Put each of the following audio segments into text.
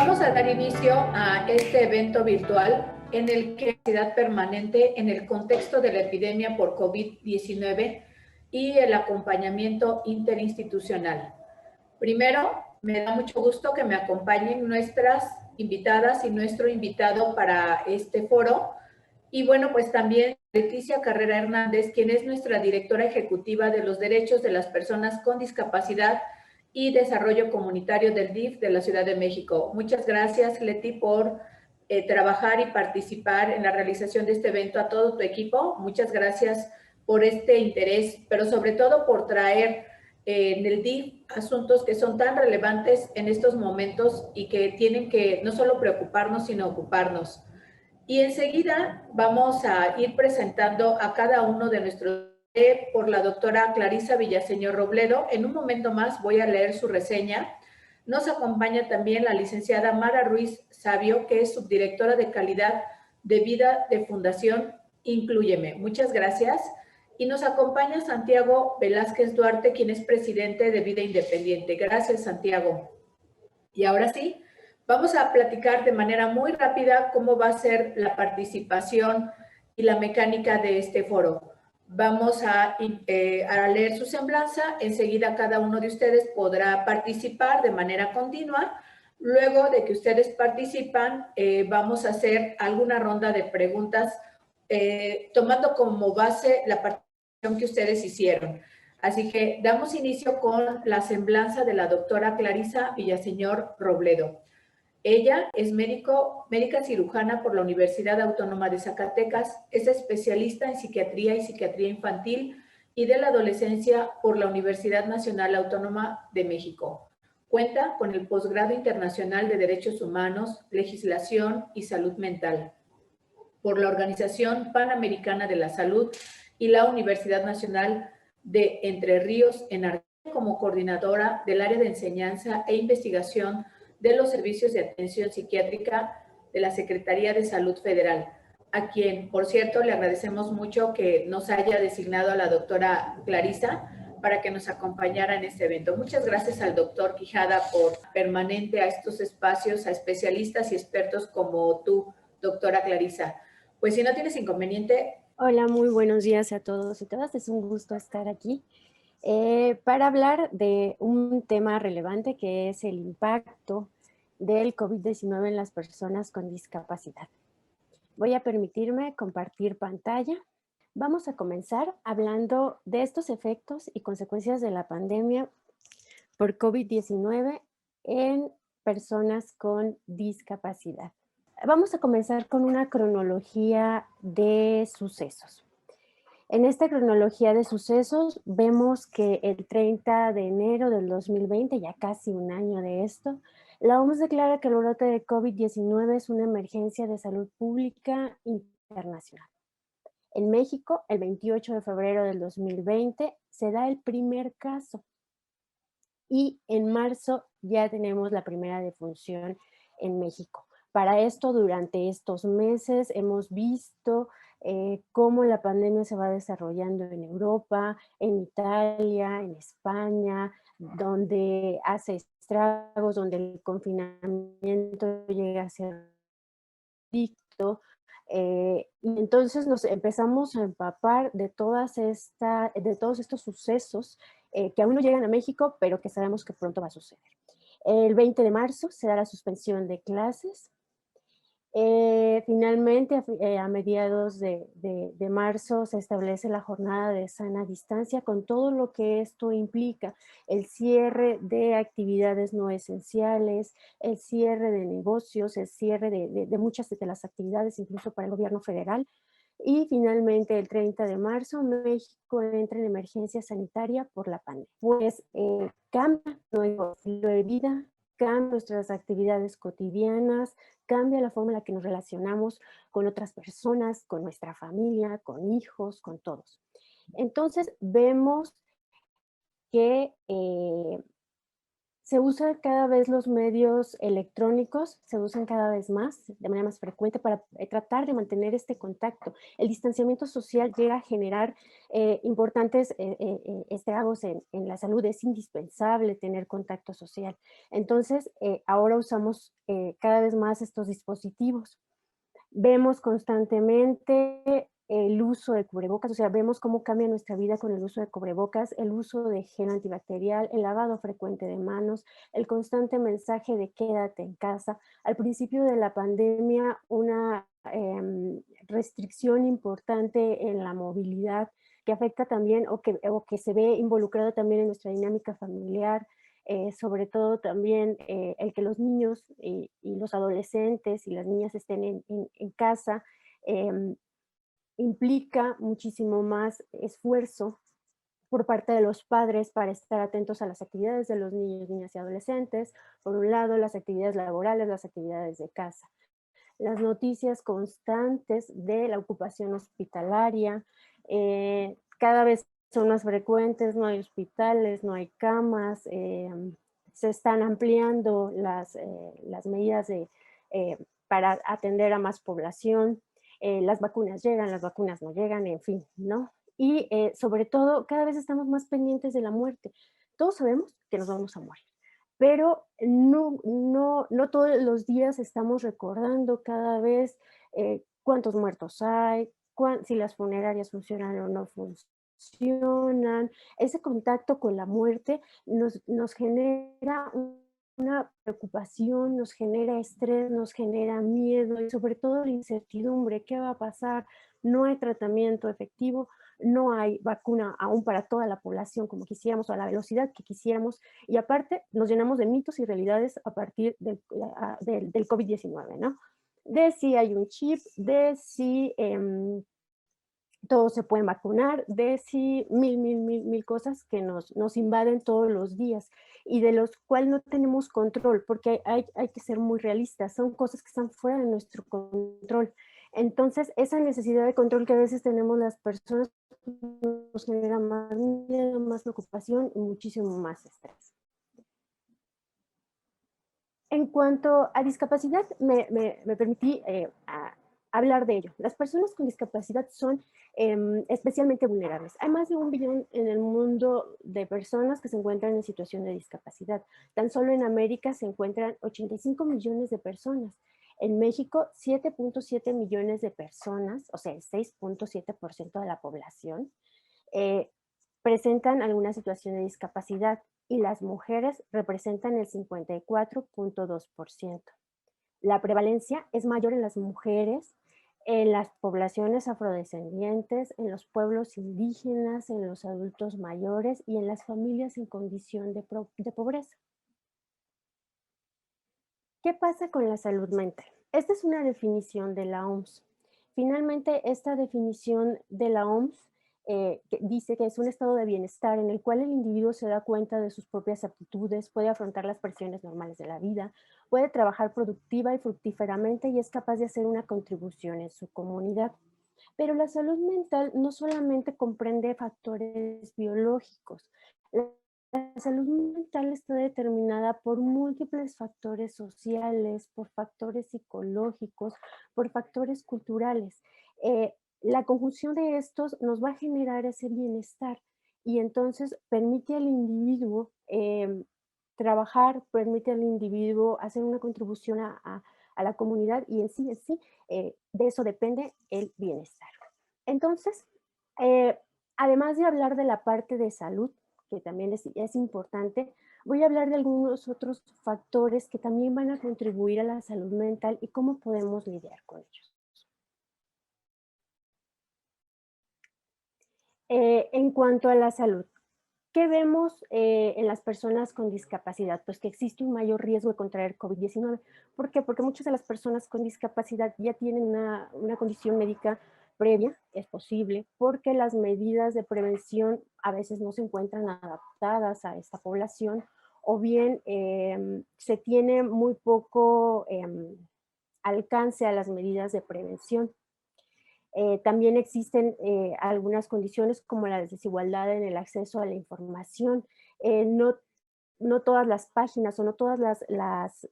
Vamos a dar inicio a este evento virtual en el que la actividad permanente en el contexto de la epidemia por COVID-19 y el acompañamiento interinstitucional. Primero, me da mucho gusto que me acompañen nuestras invitadas y nuestro invitado para este foro. Y bueno, pues también Leticia Carrera Hernández, quien es nuestra directora ejecutiva de los derechos de las personas con discapacidad y desarrollo comunitario del DIF de la Ciudad de México. Muchas gracias, Leti, por trabajar y participar en la realización de este evento. A todo tu equipo, muchas gracias por este interés, pero sobre todo por traer en el DIF asuntos que son tan relevantes en estos momentos y que tienen que no solo preocuparnos, sino ocuparnos. Y enseguida vamos a ir presentando a cada uno de nuestros por la doctora Clarisa Villaseñor Robledo. En un momento más voy a leer su reseña. Nos acompaña también la licenciada Mara Ruiz Sabio, que es subdirectora de calidad de vida de Fundación Inclúyeme. Muchas gracias. Y nos acompaña Santiago Velázquez Duarte, quien es presidente de Vida Independiente. Gracias, Santiago. Y ahora sí, vamos a platicar de manera muy rápida cómo va a ser la participación y la mecánica de este foro. Vamos a leer su semblanza, enseguida cada uno de ustedes podrá participar de manera continua. Luego de que ustedes participan, vamos a hacer alguna ronda de preguntas tomando como base la participación que ustedes hicieron. Así que damos inicio con la semblanza de la doctora Clarisa Villaseñor Robledo. Ella es médica cirujana por la Universidad Autónoma de Zacatecas, es especialista en psiquiatría y psiquiatría infantil y de la adolescencia por la Universidad Nacional Autónoma de México. Cuenta con el posgrado internacional de Derechos Humanos, Legislación y Salud Mental por la Organización Panamericana de la Salud y la Universidad Nacional de Entre Ríos en Argentina como coordinadora del área de enseñanza e investigación de los servicios de atención psiquiátrica de la Secretaría de Salud Federal, a quien, por cierto, le agradecemos mucho que nos haya designado a la doctora Clarisa para que nos acompañara en este evento. Muchas gracias al doctor Quijada por permanente a estos espacios, a especialistas y expertos como tú, doctora Clarisa. Pues si no tienes inconveniente. Hola, muy buenos días a todos y todas. Es un gusto estar aquí para hablar de un tema relevante que es el impacto del COVID-19 en las personas con discapacidad. Voy a permitirme compartir pantalla. Vamos a comenzar hablando de estos efectos y consecuencias de la pandemia por COVID-19 en personas con discapacidad. Vamos a comenzar con una cronología de sucesos. En esta cronología de sucesos vemos que el 30 de enero del 2020, ya casi un año de esto, la OMS declara que el brote de COVID-19 es una emergencia de salud pública internacional. En México, el 28 de febrero del 2020, se da el primer caso y en marzo ya tenemos la primera defunción en México. Para esto, durante estos meses hemos visto cómo la pandemia se va desarrollando en Europa, en Italia, en España, donde hace estragos, donde el confinamiento llega a ser dicto. Y entonces nos empezamos a empapar de todos estos sucesos que aún no llegan a México, pero que sabemos que pronto va a suceder. El 20 de marzo se da la suspensión de clases. Finalmente, a mediados de marzo se establece la jornada de sana distancia con todo lo que esto implica, el cierre de actividades no esenciales, el cierre de negocios, el cierre de muchas de las actividades, incluso para el gobierno federal. Y finalmente, el 30 de marzo, México entra en emergencia sanitaria por la pandemia. Pues cambia nuestro estilo de vida, cambia nuestras actividades cotidianas, cambia la forma en la que nos relacionamos con otras personas, con nuestra familia, con hijos, con todos. Entonces vemos que Se usan cada vez los medios electrónicos, se usan cada vez más, de manera más frecuente para tratar de mantener este contacto. El distanciamiento social llega a generar importantes estragos en la salud. Es indispensable tener contacto social. Entonces, ahora usamos cada vez más estos dispositivos. Vemos constantemente el uso de cubrebocas, o sea, vemos cómo cambia nuestra vida con el uso de cubrebocas, el uso de gel antibacterial, el lavado frecuente de manos, el constante mensaje de quédate en casa. Al principio de la pandemia, una restricción importante en la movilidad que afecta también o que se ve involucrado también en nuestra dinámica familiar, sobre todo también el que los niños y los adolescentes y las niñas estén en casa, eh, implica muchísimo más esfuerzo por parte de los padres para estar atentos a las actividades de los niños, niñas y adolescentes. Por un lado, las actividades laborales, las actividades de casa. Las noticias constantes de la ocupación hospitalaria, cada vez son más frecuentes, no hay hospitales, no hay camas, se están ampliando las medidas para atender a más población, las vacunas llegan, las vacunas no llegan, en fin, ¿no? Y sobre todo, cada vez estamos más pendientes de la muerte. Todos sabemos que nos vamos a morir, pero no todos los días estamos recordando cada vez cuántos muertos hay, si las funerarias funcionan o no funcionan. Ese contacto con la muerte nos genera una preocupación, nos genera estrés, nos genera miedo y sobre todo la incertidumbre. ¿Qué va a pasar? No hay tratamiento efectivo, no hay vacuna aún para toda la población como quisiéramos o a la velocidad que quisiéramos, y aparte nos llenamos de mitos y realidades a partir del COVID-19, ¿no? De si hay un chip, de si todos se pueden vacunar, de si mil cosas que nos invaden todos los días y de los cuales no tenemos control, porque hay que ser muy realistas, son cosas que están fuera de nuestro control. Entonces, esa necesidad de control que a veces tenemos las personas nos genera más miedo, más preocupación y muchísimo más estrés. En cuanto a discapacidad, me permití hablar de ello. Las personas con discapacidad son especialmente vulnerables. Hay más de 1 billón en el mundo de personas que se encuentran en situación de discapacidad. Tan solo en América se encuentran 85 millones de personas. En México, 7.7 millones de personas, o sea, el 6.7% de la población, presentan alguna situación de discapacidad y las mujeres representan el 54.2%. La prevalencia es mayor en las mujeres, en las poblaciones afrodescendientes, en los pueblos indígenas, en los adultos mayores y en las familias en condición de pobreza. ¿Qué pasa con la salud mental? Esta es una definición de la OMS. Finalmente, esta definición de la OMS que dice que es un estado de bienestar en el cual el individuo se da cuenta de sus propias aptitudes, puede afrontar las presiones normales de la vida, puede trabajar productiva y fructíferamente y es capaz de hacer una contribución en su comunidad. Pero la salud mental no solamente comprende factores biológicos. La salud mental está determinada por múltiples factores sociales, por factores psicológicos, por factores culturales. La conjunción de estos nos va a generar ese bienestar y entonces permite al individuo trabajar, permite al individuo hacer una contribución a la comunidad y en sí, de eso depende el bienestar. Entonces, además de hablar de la parte de salud, que también es importante, voy a hablar de algunos otros factores que también van a contribuir a la salud mental y cómo podemos lidiar con ellos. En cuanto a la salud, ¿qué vemos en las personas con discapacidad? Pues que existe un mayor riesgo de contraer COVID-19. ¿Por qué? Porque muchas de las personas con discapacidad ya tienen una condición médica previa, es posible, porque las medidas de prevención a veces no se encuentran adaptadas a esta población, o bien se tiene muy poco alcance a las medidas de prevención. También existen algunas condiciones como la desigualdad en el acceso a la información. No no todas las páginas o no todas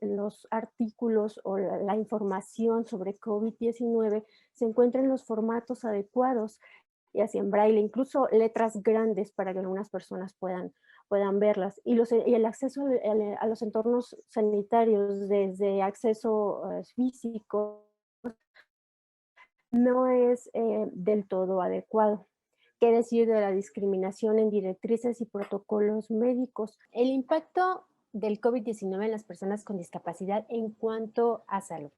los artículos o la información sobre COVID-19 se encuentran en los formatos adecuados, y así en braille, incluso letras grandes para que algunas personas puedan verlas. Y el acceso a los entornos sanitarios, desde acceso físico, no es del todo adecuado. ¿Qué decir de la discriminación en directrices y protocolos médicos? El impacto del COVID-19 en las personas con discapacidad en cuanto a salud.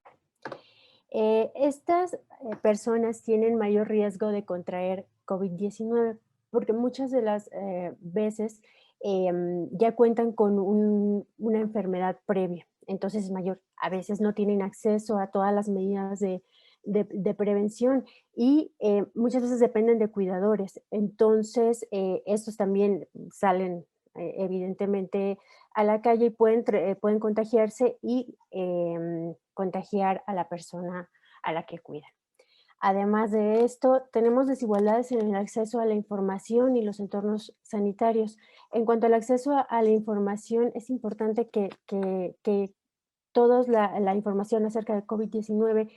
Estas personas tienen mayor riesgo de contraer COVID-19 porque muchas de las veces ya cuentan con una enfermedad previa, entonces es mayor. A veces no tienen acceso a todas las medidas de prevención y muchas veces dependen de cuidadores. Entonces, estos también salen evidentemente a la calle y pueden contagiarse y contagiar a la persona a la que cuidan. Además de esto, tenemos desigualdades en el acceso a la información y los entornos sanitarios. En cuanto al acceso a la información, es importante que toda la información acerca de COVID-19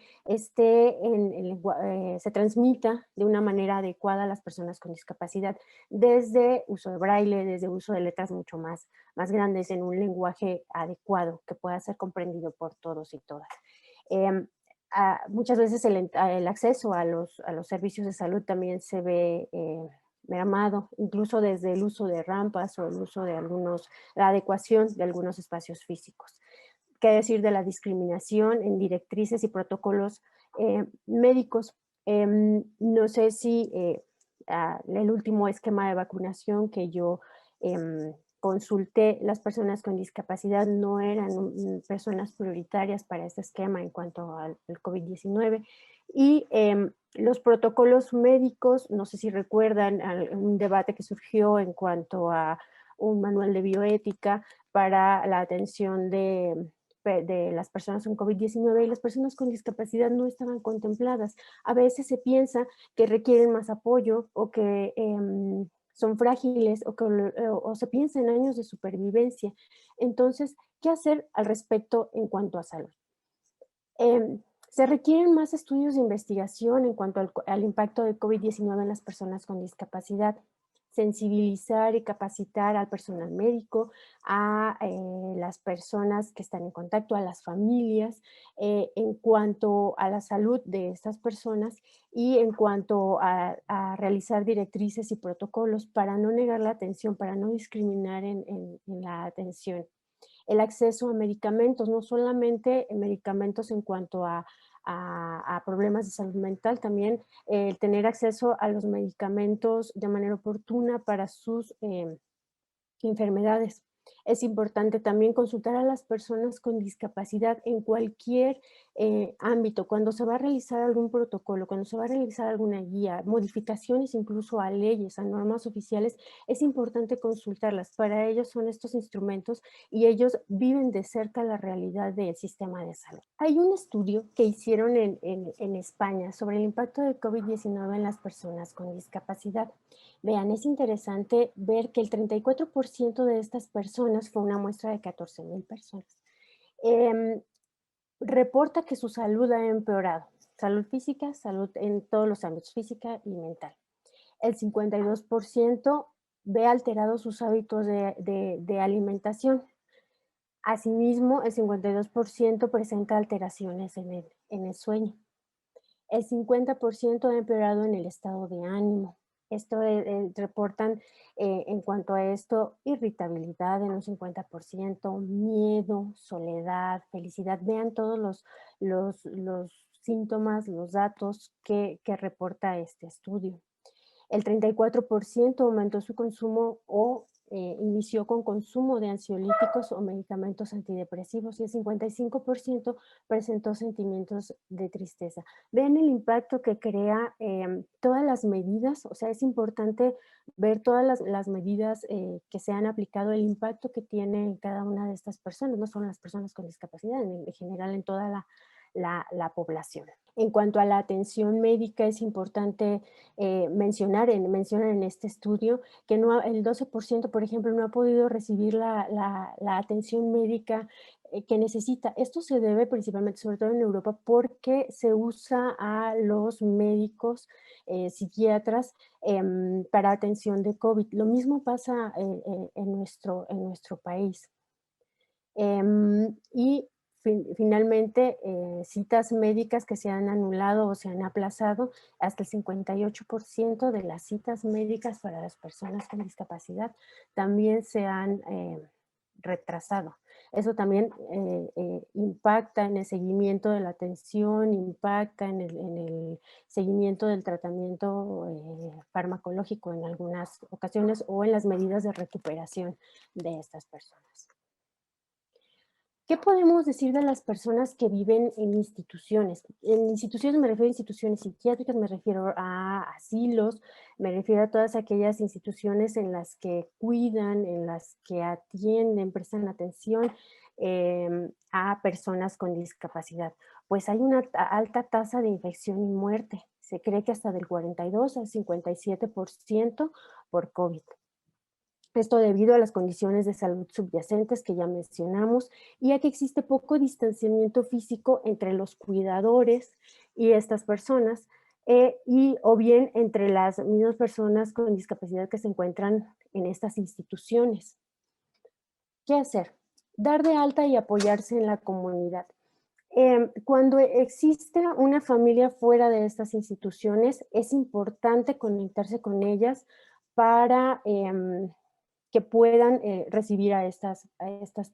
se transmita de una manera adecuada a las personas con discapacidad, desde uso de braille, desde uso de letras mucho más grandes en un lenguaje adecuado que pueda ser comprendido por todos y todas. Muchas veces el acceso a los servicios de salud también se ve mermado, incluso desde el uso de rampas o el uso de la adecuación de algunos espacios físicos. ¿Qué decir de la discriminación en directrices y protocolos médicos? No sé si el último esquema de vacunación que yo consulté, las personas con discapacidad no eran personas prioritarias para este esquema en cuanto al COVID-19. Y los protocolos médicos, no sé si recuerdan un debate que surgió en cuanto a un manual de bioética para la atención de las personas con COVID-19 y las personas con discapacidad no estaban contempladas. A veces se piensa que requieren más apoyo o que son frágiles o se piensa en años de supervivencia. Entonces, ¿qué hacer al respecto en cuanto a salud? Se requieren más estudios de investigación en cuanto al impacto de COVID-19 en las personas con discapacidad, sensibilizar y capacitar al personal médico, a las personas que están en contacto, a las familias, en cuanto a la salud de estas personas y en cuanto a realizar directrices y protocolos para no negar la atención, para no discriminar en la atención. El acceso a medicamentos, no solamente medicamentos en cuanto a problemas de salud mental, también tener acceso a los medicamentos de manera oportuna para sus enfermedades. Es importante también consultar a las personas con discapacidad en cualquier ámbito, cuando se va a realizar algún protocolo, cuando se va a realizar alguna guía, modificaciones incluso a leyes, a normas oficiales, es importante consultarlas. Para ellos son estos instrumentos y ellos viven de cerca la realidad del sistema de salud. Hay un estudio que hicieron en España sobre el impacto de COVID-19 en las personas con discapacidad. Vean, es interesante ver que el 34% de estas personas fue una muestra de 14,000 personas. Reporta que su salud ha empeorado, salud física, salud en todos los ámbitos, física y mental. El 52% ve alterados sus hábitos de alimentación. Asimismo, el 52% presenta alteraciones en el sueño. El 50% ha empeorado en el estado de ánimo. Esto reportan en cuanto a esto, irritabilidad en un 50%, miedo, soledad, felicidad. Vean todos los síntomas, los datos que reporta este estudio. El 34% aumentó su consumo o inició con consumo de ansiolíticos o medicamentos antidepresivos y el 55% presentó sentimientos de tristeza. Vean el impacto que crea todas las medidas, o sea, es importante ver todas las medidas que se han aplicado, el impacto que tiene en cada una de estas personas, no solo las personas con discapacidad, en general en toda la población. En cuanto a la atención médica, es importante mencionan en este estudio que el 12%, por ejemplo, no ha podido recibir la atención médica que necesita. Esto se debe principalmente, sobre todo en Europa, porque se usa a los médicos psiquiatras para atención de COVID. Lo mismo pasa en nuestro país. Y finalmente, citas médicas que se han anulado o se han aplazado, hasta el 58% de las citas médicas para las personas con discapacidad también se han retrasado. Eso también impacta en el seguimiento de la atención, impacta en el seguimiento del tratamiento farmacológico en algunas ocasiones o en las medidas de recuperación de estas personas. ¿Qué podemos decir de las personas que viven en instituciones? En instituciones me refiero a instituciones psiquiátricas, me refiero a asilos, me refiero a todas aquellas instituciones en las que cuidan, en las que atienden, prestan atención a personas con discapacidad. Pues hay una alta tasa de infección y muerte. Se cree que hasta del 42 al 57% por COVID. Esto debido a las condiciones de salud subyacentes que ya mencionamos y a que existe poco distanciamiento físico entre los cuidadores y estas personas o bien entre las mismas personas con discapacidad que se encuentran en estas instituciones. ¿Qué hacer? Dar de alta y apoyarse en la comunidad. Cuando existe una familia fuera de estas instituciones, es importante conectarse con ellas para que puedan recibir a estas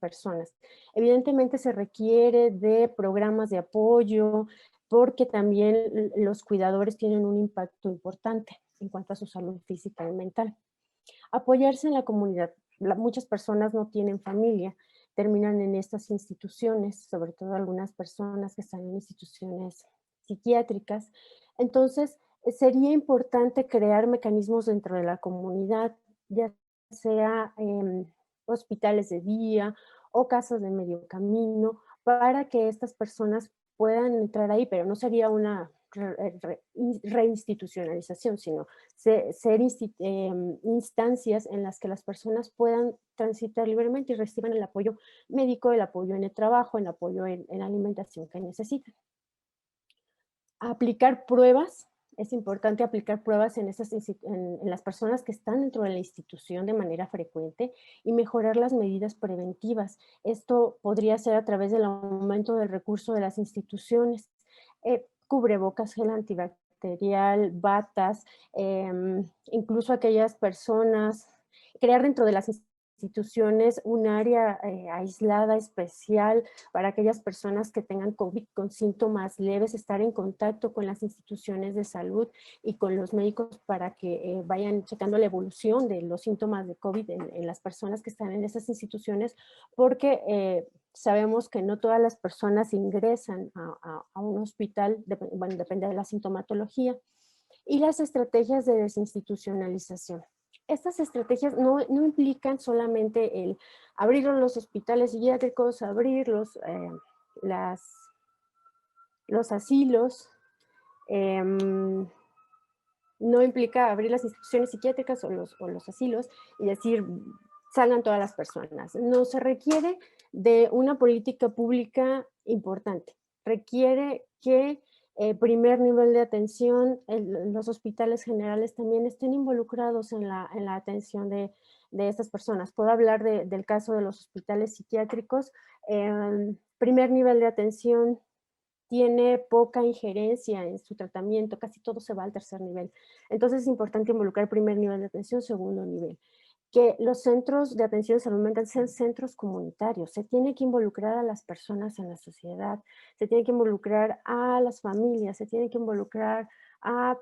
personas. Evidentemente se requiere de programas de apoyo porque también los cuidadores tienen un impacto importante en cuanto a su salud física y mental. Apoyarse en la comunidad. Muchas personas no tienen familia, terminan en estas instituciones, sobre todo algunas personas que están en instituciones psiquiátricas. Entonces, sería importante crear mecanismos dentro de la comunidad, ya sea hospitales de día o casas de medio camino, para que estas personas puedan entrar ahí, pero no sería una reinstitucionalización, sino ser instancias en las que las personas puedan transitar libremente y reciban el apoyo médico, el apoyo en el trabajo, el apoyo en alimentación que necesitan. Aplicar pruebas. Es importante aplicar pruebas en las personas que están dentro de la institución de manera frecuente y mejorar las medidas preventivas. Esto podría ser a través del aumento del recurso de las instituciones. Cubrebocas, gel antibacterial, batas, incluso aquellas personas, crear dentro de las instituciones un área aislada especial para aquellas personas que tengan COVID con síntomas leves, estar en contacto con las instituciones de salud y con los médicos para que vayan checando la evolución de los síntomas de COVID en las personas que están en esas instituciones, porque sabemos que no todas las personas ingresan a un hospital, bueno, depende de la sintomatología. Y las estrategias de desinstitucionalización. Estas estrategias no implican solamente el abrir los hospitales psiquiátricos, abrir los asilos, no implica abrir las instituciones psiquiátricas o los asilos y decir, salgan todas las personas. No, se requiere de una política pública importante. Requiere que primer nivel de atención, los hospitales generales también estén involucrados en la atención de estas personas. Puedo hablar del caso de los hospitales psiquiátricos. Primer nivel de atención tiene poca injerencia en su tratamiento, casi todo se va al tercer nivel. Entonces es importante involucrar primer nivel de atención, segundo nivel. Que los centros de atención de salud mental sean centros comunitarios. Se tiene que involucrar a las personas en la sociedad, se tiene que involucrar a las familias, se tiene que involucrar a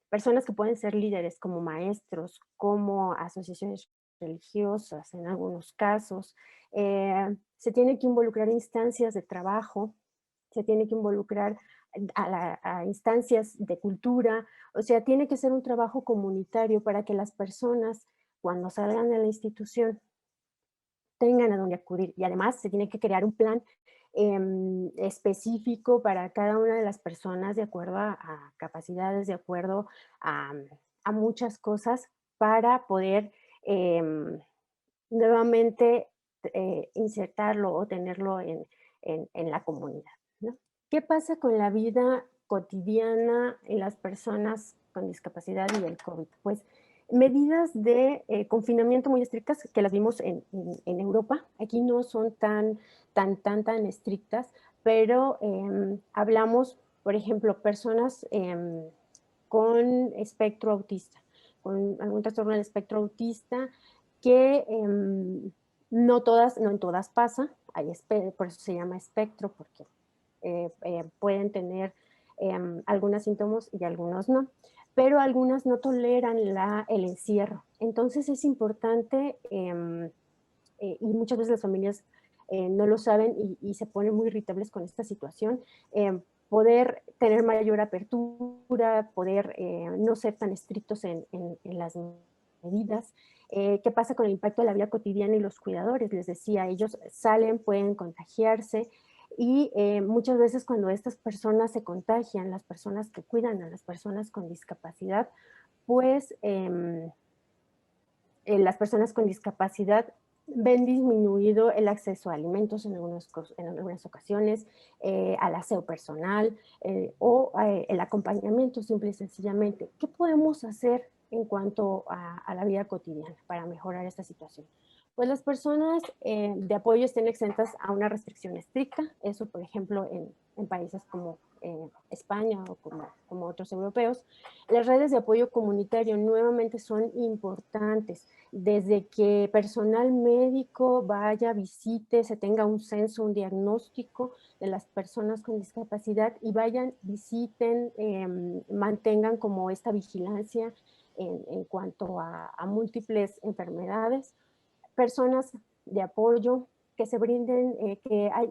personas que pueden ser líderes como maestros, como asociaciones religiosas en algunos casos. Se tiene que involucrar instancias de trabajo, se tiene que involucrar a instancias de cultura, o sea, tiene que ser un trabajo comunitario para que las personas cuando salgan de la institución tengan a dónde acudir. Y además se tiene que crear un plan específico para cada una de las personas de acuerdo a capacidades, de acuerdo a, a muchas cosas para poder nuevamente insertarlo o tenerlo en la comunidad, ¿no? ¿Qué pasa con la vida cotidiana en las personas con discapacidad y el COVID? Pues medidas de confinamiento muy estrictas que las vimos en Europa. Aquí no son tan estrictas, pero hablamos, por ejemplo, personas con espectro autista, con algún trastorno del espectro autista que no en todas pasa, por eso se llama espectro, porque pueden tener algunos síntomas y algunos no, pero algunas no toleran el encierro. Entonces es importante, y muchas veces las familias no lo saben y se ponen muy irritables con esta situación, poder tener mayor apertura, poder no ser tan estrictos en las medidas. ¿Qué pasa con el impacto de la vida cotidiana y los cuidadores? Les decía, ellos salen, pueden contagiarse y muchas veces cuando estas personas se contagian, las personas que cuidan a las personas con discapacidad, pues las personas con discapacidad ven disminuido el acceso a alimentos en algunas ocasiones, al aseo personal o el acompañamiento simple y sencillamente. ¿Qué podemos hacer en cuanto a la vida cotidiana para mejorar esta situación? Pues las personas de apoyo estén exentas a una restricción estricta, eso por ejemplo en países como España o como otros europeos. Las redes de apoyo comunitario nuevamente son importantes, desde que personal médico vaya, visite, se tenga un censo, un diagnóstico de las personas con discapacidad y vayan, visiten, mantengan como esta vigilancia en cuanto a múltiples enfermedades. Personas de apoyo, que se brinden,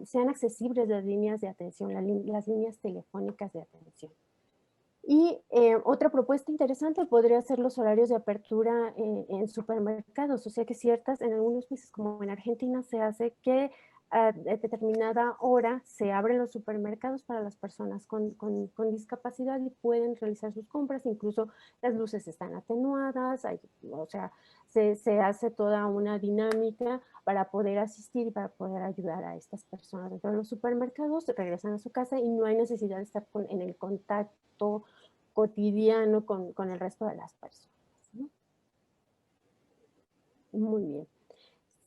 sean accesibles las líneas de atención, las líneas telefónicas de atención. Y otra propuesta interesante podría ser los horarios de apertura en supermercados, o sea que en algunos países como en Argentina se hace que a determinada hora se abren los supermercados para las personas con discapacidad y pueden realizar sus compras, incluso las luces están atenuadas, o sea, se hace toda una dinámica para poder asistir y para poder ayudar a estas personas dentro de los supermercados, regresan a su casa y no hay necesidad de estar en el contacto cotidiano con el resto de las personas, ¿no? Muy bien.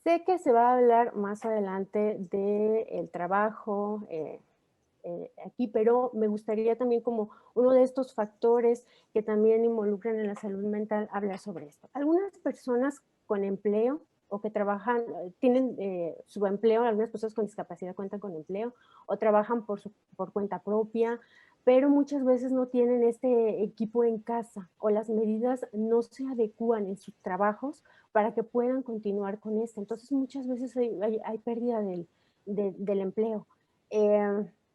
Sé que se va a hablar más adelante del trabajo aquí, pero me gustaría también como uno de estos factores que también involucran en la salud mental hablar sobre esto. Algunas personas con empleo o que trabajan, tienen su empleo, algunas personas con discapacidad cuentan con empleo o trabajan por cuenta propia, pero muchas veces no tienen este equipo en casa o las medidas no se adecúan en sus trabajos para que puedan continuar con esto. Entonces muchas veces hay pérdida del empleo.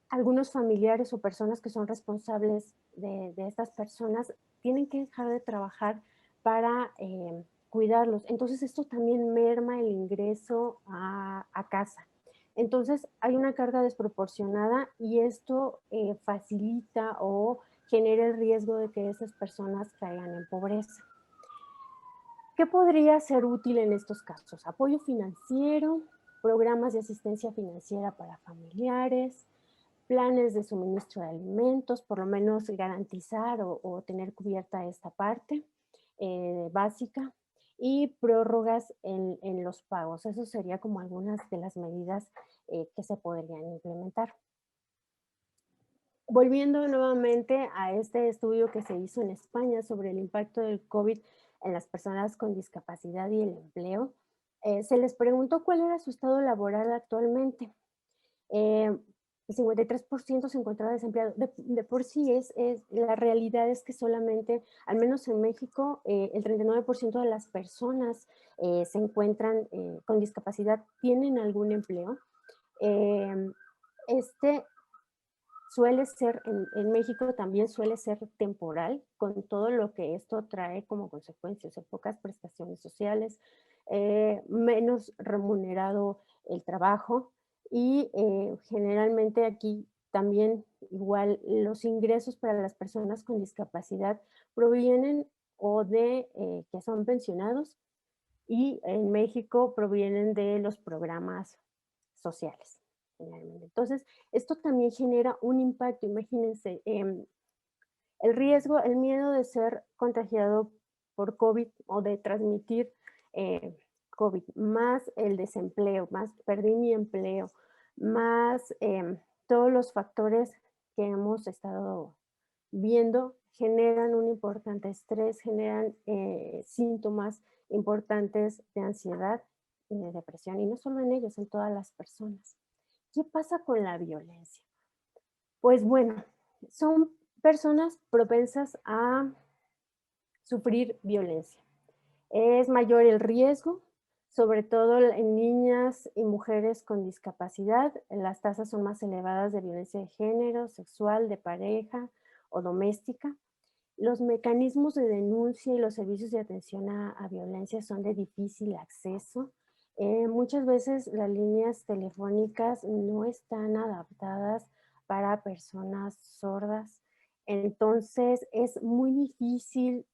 Algunos familiares o personas que son responsables de estas personas tienen que dejar de trabajar para cuidarlos. Entonces esto también merma el ingreso a casa. Entonces hay una carga desproporcionada y esto facilita o genera el riesgo de que esas personas caigan en pobreza. ¿Qué podría ser útil en estos casos? Apoyo financiero, programas de asistencia financiera para familiares, planes de suministro de alimentos, por lo menos garantizar o tener cubierta esta parte básica, y prórrogas en los pagos. Eso sería como algunas de las medidas que se podrían implementar. Volviendo nuevamente a este estudio que se hizo en España sobre el impacto del COVID en las personas con discapacidad y el empleo, se les preguntó cuál era su estado laboral actualmente. El 53% se encontraba desempleado. De por sí la realidad es que solamente, al menos en México, el 39% de las personas se encuentran con discapacidad, tienen algún empleo. Este suele ser, en México también suele ser temporal, con todo lo que esto trae como consecuencias, pocas prestaciones sociales, menos remunerado el trabajo y generalmente aquí también igual los ingresos para las personas con discapacidad provienen o de que son pensionados y en México provienen de los programas sociales, generalmente. Entonces, esto también genera un impacto, imagínense, el riesgo, el miedo de ser contagiado por COVID o de transmitir COVID, más el desempleo, más perdí mi empleo, más todos los factores que hemos estado viendo generan un importante estrés, generan síntomas importantes de ansiedad y de depresión, y no solo en ellos, en todas las personas. ¿Qué pasa con la violencia? Pues bueno, son personas propensas a sufrir violencia. Es mayor el riesgo, sobre todo en niñas y mujeres con discapacidad. Las tasas son más elevadas de violencia de género, sexual, de pareja o doméstica. Los mecanismos de denuncia y los servicios de atención a violencia son de difícil acceso. Muchas veces las líneas telefónicas no están adaptadas para personas sordas. Entonces es muy difícil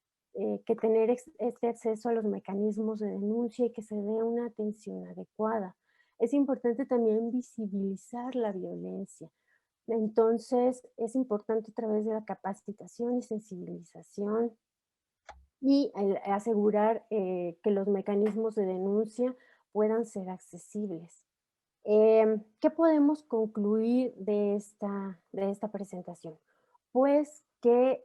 que tener este acceso a los mecanismos de denuncia y que se dé una atención adecuada. Es importante también visibilizar la violencia. Entonces, es importante a través de la capacitación y sensibilización y asegurar que los mecanismos de denuncia puedan ser accesibles. ¿Qué podemos concluir de esta presentación? Pues que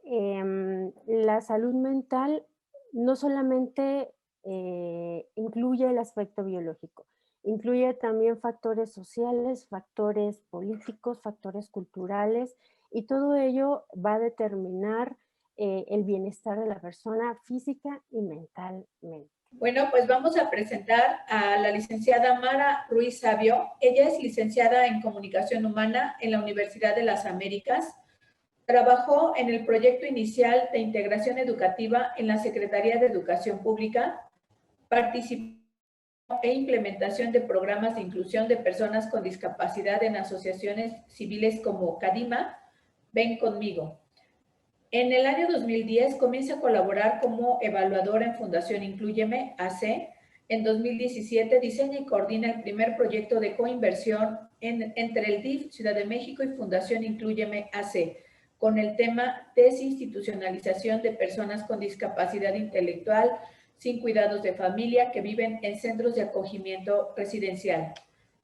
la salud mental no solamente incluye el aspecto biológico, incluye también factores sociales, factores políticos, factores culturales, y todo ello va a determinar el bienestar de la persona física y mentalmente. Bueno, pues vamos a presentar a la licenciada Mara Ruiz Sabio. Ella es licenciada en Comunicación Humana en la Universidad de las Américas. Trabajó en el proyecto inicial de integración educativa en la Secretaría de Educación Pública. Participó e implementación de programas de inclusión de personas con discapacidad en asociaciones civiles como Cadima, Ven Conmigo. En el año 2010 comienza a colaborar como evaluadora en Fundación Inclúyeme, AC. En 2017 diseña y coordina el primer proyecto de coinversión entre el DIF Ciudad de México y Fundación Inclúyeme, AC, con el tema desinstitucionalización de personas con discapacidad intelectual sin cuidados de familia que viven en centros de acogimiento residencial.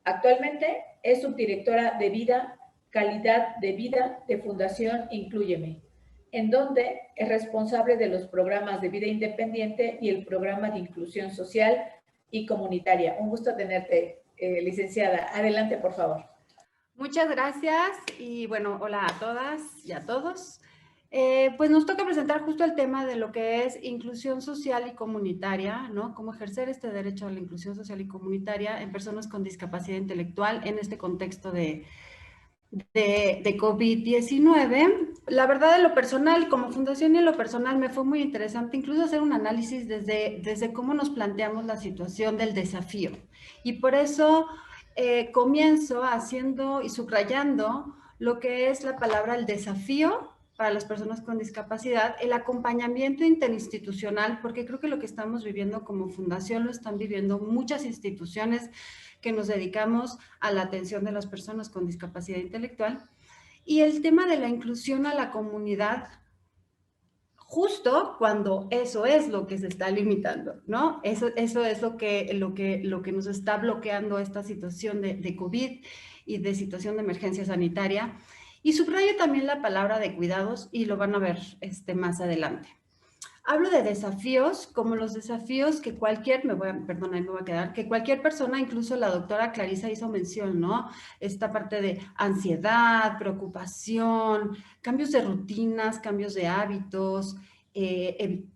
Actualmente es subdirectora de vida, calidad de vida de Fundación Inclúyeme, en donde es responsable de los programas de vida independiente y el programa de inclusión social y comunitaria. Un gusto tenerte, licenciada. Adelante, por favor. Muchas gracias y bueno, hola a todas y a todos. Pues nos toca presentar justo el tema de lo que es inclusión social y comunitaria, ¿no? Cómo ejercer este derecho a la inclusión social y comunitaria en personas con discapacidad intelectual en este contexto de COVID-19. La verdad, en lo personal, como fundación y en lo personal, me fue muy interesante incluso hacer un análisis desde cómo nos planteamos la situación del desafío. Y por eso comienzo haciendo y subrayando lo que es la palabra el desafío para las personas con discapacidad, el acompañamiento interinstitucional, porque creo que lo que estamos viviendo como fundación lo están viviendo muchas instituciones que nos dedicamos a la atención de las personas con discapacidad intelectual, y el tema de la inclusión a la comunidad, justo cuando eso es lo que se está limitando, ¿no? Eso es lo que nos está bloqueando esta situación de COVID y de situación de emergencia sanitaria. Y subrayo también la palabra de cuidados y lo van a ver más adelante. Hablo de desafíos como los desafíos que cualquier persona, incluso la doctora Clarisa hizo mención, ¿no? Esta parte de ansiedad, preocupación, cambios de rutinas, cambios de hábitos,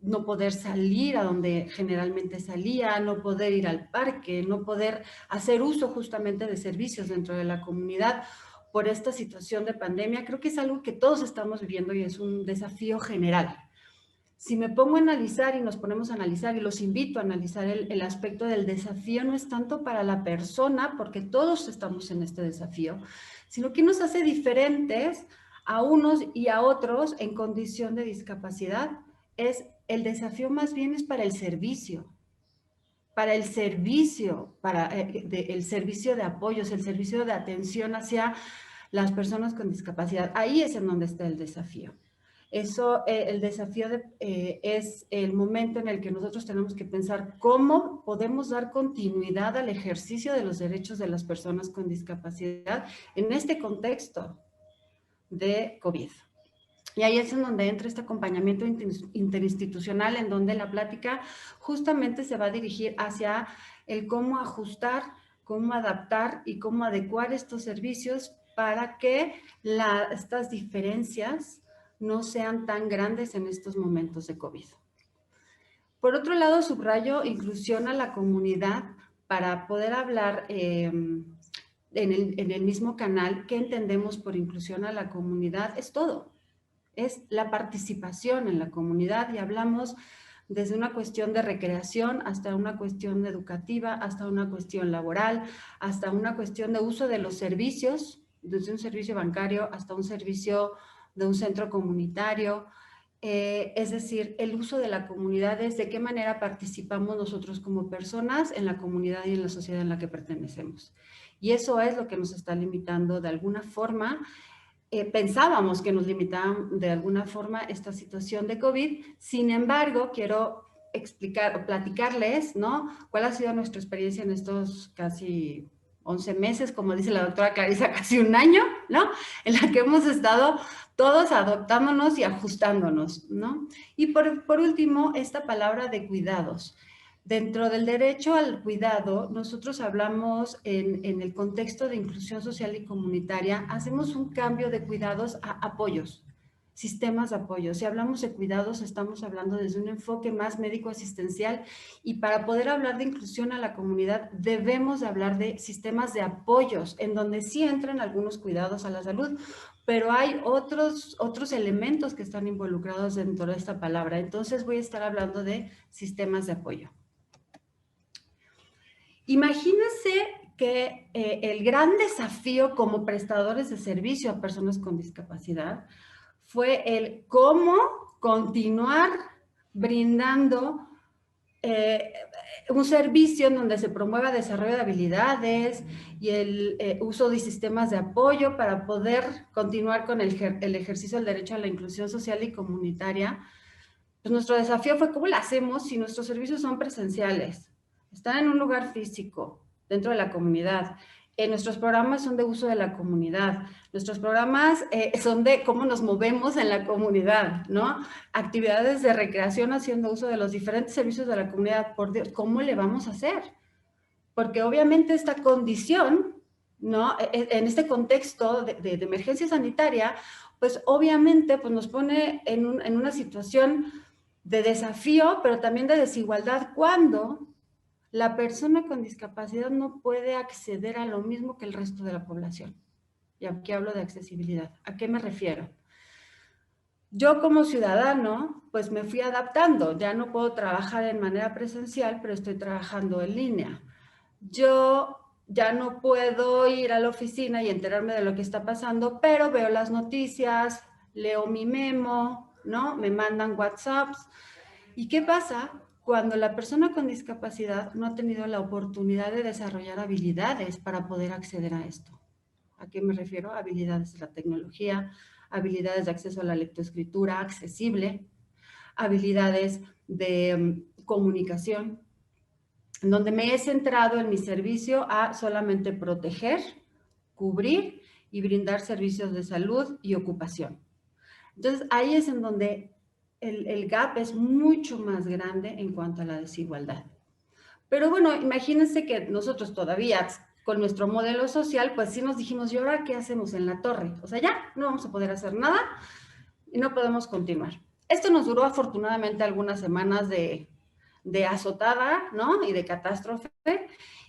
no poder salir a donde generalmente salía, no poder ir al parque, no poder hacer uso justamente de servicios dentro de la comunidad por esta situación de pandemia. Creo que es algo que todos estamos viviendo y es un desafío general. Si me pongo a analizar y nos ponemos a analizar y los invito a analizar el aspecto del desafío, no es tanto para la persona, porque todos estamos en este desafío, sino que nos hace diferentes a unos y a otros en condición de discapacidad. El desafío más bien es para el servicio, el servicio de apoyos, el servicio de atención hacia las personas con discapacidad. Ahí es en donde está el desafío. Eso, el desafío es el momento en el que nosotros tenemos que pensar cómo podemos dar continuidad al ejercicio de los derechos de las personas con discapacidad en este contexto de COVID. Y ahí es en donde entra este acompañamiento interinstitucional, en donde la plática justamente se va a dirigir hacia el cómo ajustar, cómo adaptar y cómo adecuar estos servicios para que estas diferencias no sean tan grandes en estos momentos de COVID. Por otro lado, subrayo inclusión a la comunidad para poder hablar en el mismo canal. ¿Qué entendemos por inclusión a la comunidad? Es todo. Es la participación en la comunidad y hablamos desde una cuestión de recreación hasta una cuestión educativa, hasta una cuestión laboral, hasta una cuestión de uso de los servicios, desde un servicio bancario hasta un servicio de un centro comunitario. Es decir, el uso de la comunidad es de qué manera participamos nosotros como personas en la comunidad y en la sociedad en la que pertenecemos. Y eso es lo que nos está limitando de alguna forma. Pensábamos que nos limitaban de alguna forma esta situación de COVID. Sin embargo, quiero platicarles, ¿no? ¿Cuál ha sido nuestra experiencia en estos casi 11 meses, como dice la doctora Clarisa, casi un año, ¿no? En la que hemos estado todos adoptándonos y ajustándonos, ¿no? Y por último, esta palabra de cuidados. Dentro del derecho al cuidado, nosotros hablamos en el contexto de inclusión social y comunitaria, hacemos un cambio de cuidados a apoyos, sistemas de apoyo. Si hablamos de cuidados, estamos hablando desde un enfoque más médico-asistencial y para poder hablar de inclusión a la comunidad, debemos de hablar de sistemas de apoyos, en donde sí entran algunos cuidados a la salud, pero hay otros elementos que están involucrados dentro de esta palabra. Entonces voy a estar hablando de sistemas de apoyo. Imagínense que el gran desafío como prestadores de servicio a personas con discapacidad fue el cómo continuar brindando un servicio en donde se promueva desarrollo de habilidades y el uso de sistemas de apoyo para poder continuar con el ejercicio del derecho a la inclusión social y comunitaria. Pues nuestro desafío fue cómo lo hacemos si nuestros servicios son presenciales. Están en un lugar físico, dentro de la comunidad. Nuestros programas son de uso de la comunidad. Nuestros programas son de cómo nos movemos en la comunidad, ¿no? Actividades de recreación haciendo uso de los diferentes servicios de la comunidad. Por Dios, ¿cómo le vamos a hacer? Porque obviamente esta condición, ¿no? En este contexto de emergencia sanitaria, pues obviamente pues nos pone en una situación de desafío, pero también de desigualdad cuando la persona con discapacidad no puede acceder a lo mismo que el resto de la población. Y aquí hablo de accesibilidad. ¿A qué me refiero? Yo como ciudadano, pues me fui adaptando. Ya no puedo trabajar en manera presencial, pero estoy trabajando en línea. Yo ya no puedo ir a la oficina y enterarme de lo que está pasando, pero veo las noticias, leo mi memo, ¿no? Me mandan WhatsApps. ¿Y qué pasa cuando la persona con discapacidad no ha tenido la oportunidad de desarrollar habilidades para poder acceder a esto? ¿A qué me refiero? Habilidades de la tecnología, habilidades de acceso a la lectoescritura accesible, habilidades de comunicación, en donde me he centrado en mi servicio a solamente proteger, cubrir y brindar servicios de salud y ocupación. Entonces, ahí es en donde el gap es mucho más grande en cuanto a la desigualdad. Pero bueno, imagínense que nosotros todavía con nuestro modelo social, pues sí nos dijimos, ¿y ahora qué hacemos en la torre? O sea, ya no vamos a poder hacer nada y no podemos continuar. Esto nos duró afortunadamente algunas semanas de azotada, ¿no? Y de catástrofe.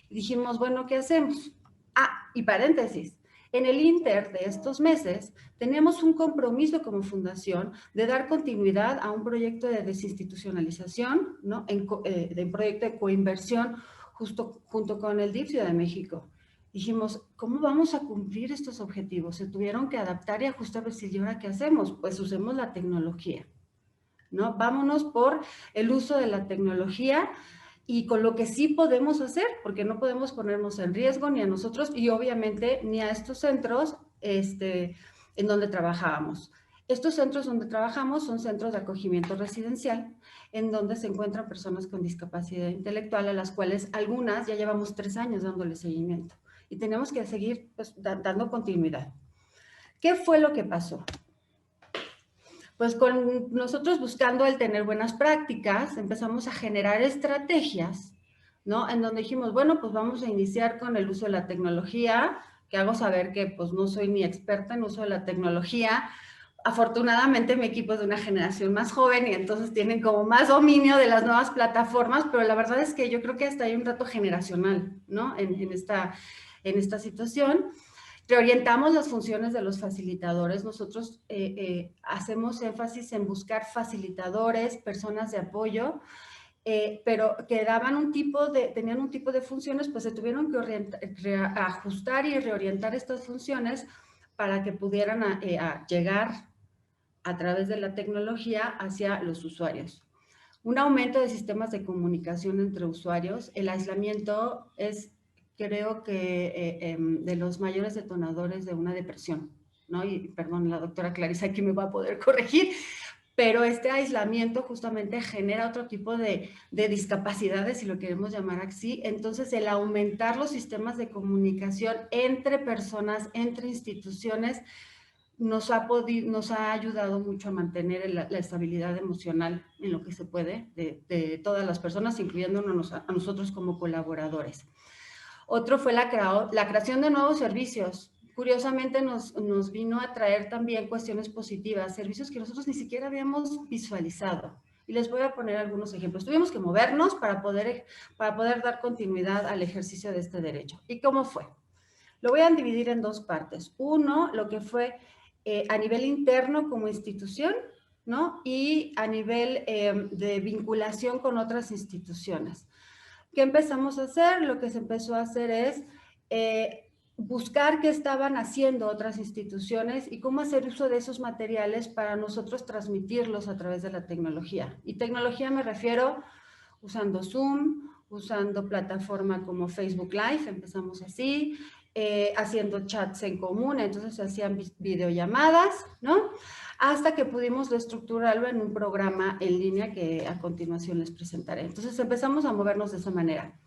Y dijimos, bueno, ¿qué hacemos? Ah, y paréntesis, En el inter de estos meses, teníamos un compromiso como fundación de dar continuidad a un proyecto de desinstitucionalización, ¿no? De un proyecto de coinversión junto con el DIF Ciudad de México. Dijimos, ¿cómo vamos a cumplir estos objetivos? Se tuvieron que adaptar y ajustar, decir, ¿y ahora qué hacemos? Pues usemos la tecnología, ¿no? Vámonos por el uso de la tecnología y con lo que sí podemos hacer, porque no podemos ponernos en riesgo ni a nosotros y obviamente ni a estos centros en donde trabajábamos. Estos centros donde trabajamos son centros de acogimiento residencial, en donde se encuentran personas con discapacidad intelectual, a las cuales algunas ya llevamos 3 años dándole seguimiento y tenemos que seguir pues, dando continuidad. ¿Qué fue lo que pasó? Pues con nosotros buscando el tener buenas prácticas, empezamos a generar estrategias, ¿no? En donde dijimos, bueno, pues vamos a iniciar con el uso de la tecnología, que hago saber que pues no soy ni experta en uso de la tecnología. Afortunadamente mi equipo es de una generación más joven y entonces tienen como más dominio de las nuevas plataformas, pero la verdad es que yo creo que hasta hay un reto generacional, ¿no? En esta situación. Reorientamos las funciones de los facilitadores. Nosotros hacemos énfasis en buscar facilitadores, personas de apoyo, pero que tenían un tipo de funciones, pues se tuvieron que ajustar y reorientar estas funciones para que pudieran llegar a través de la tecnología hacia los usuarios. Un aumento de sistemas de comunicación entre usuarios. El aislamiento es, creo que, de los mayores detonadores de una depresión, ¿no? Y perdón, la doctora Clarisa aquí me va a poder corregir, pero este aislamiento justamente genera otro tipo de discapacidades, si lo queremos llamar así. Entonces, el aumentar los sistemas de comunicación entre personas, entre instituciones, nos ha ayudado mucho a mantener la estabilidad emocional en lo que se puede de todas las personas, incluyéndonos a nosotros como colaboradores. Otro fue la creación de nuevos servicios. Curiosamente nos vino a traer también cuestiones positivas, servicios que nosotros ni siquiera habíamos visualizado. Y les voy a poner algunos ejemplos. Tuvimos que movernos para poder dar continuidad al ejercicio de este derecho. ¿Y cómo fue? Lo voy a dividir en 2 partes. Uno, lo que fue a nivel interno como institución, ¿no? Y a nivel de vinculación con otras instituciones. ¿Qué empezamos a hacer? Lo que se empezó a hacer es buscar qué estaban haciendo otras instituciones y cómo hacer uso de esos materiales para nosotros transmitirlos a través de la tecnología. Y tecnología me refiero usando Zoom, usando plataforma como Facebook Live, empezamos así, haciendo chats en común, entonces se hacían videollamadas, ¿no? Hasta que pudimos reestructurarlo en un programa en línea que a continuación les presentaré. Entonces empezamos a movernos de esa manera.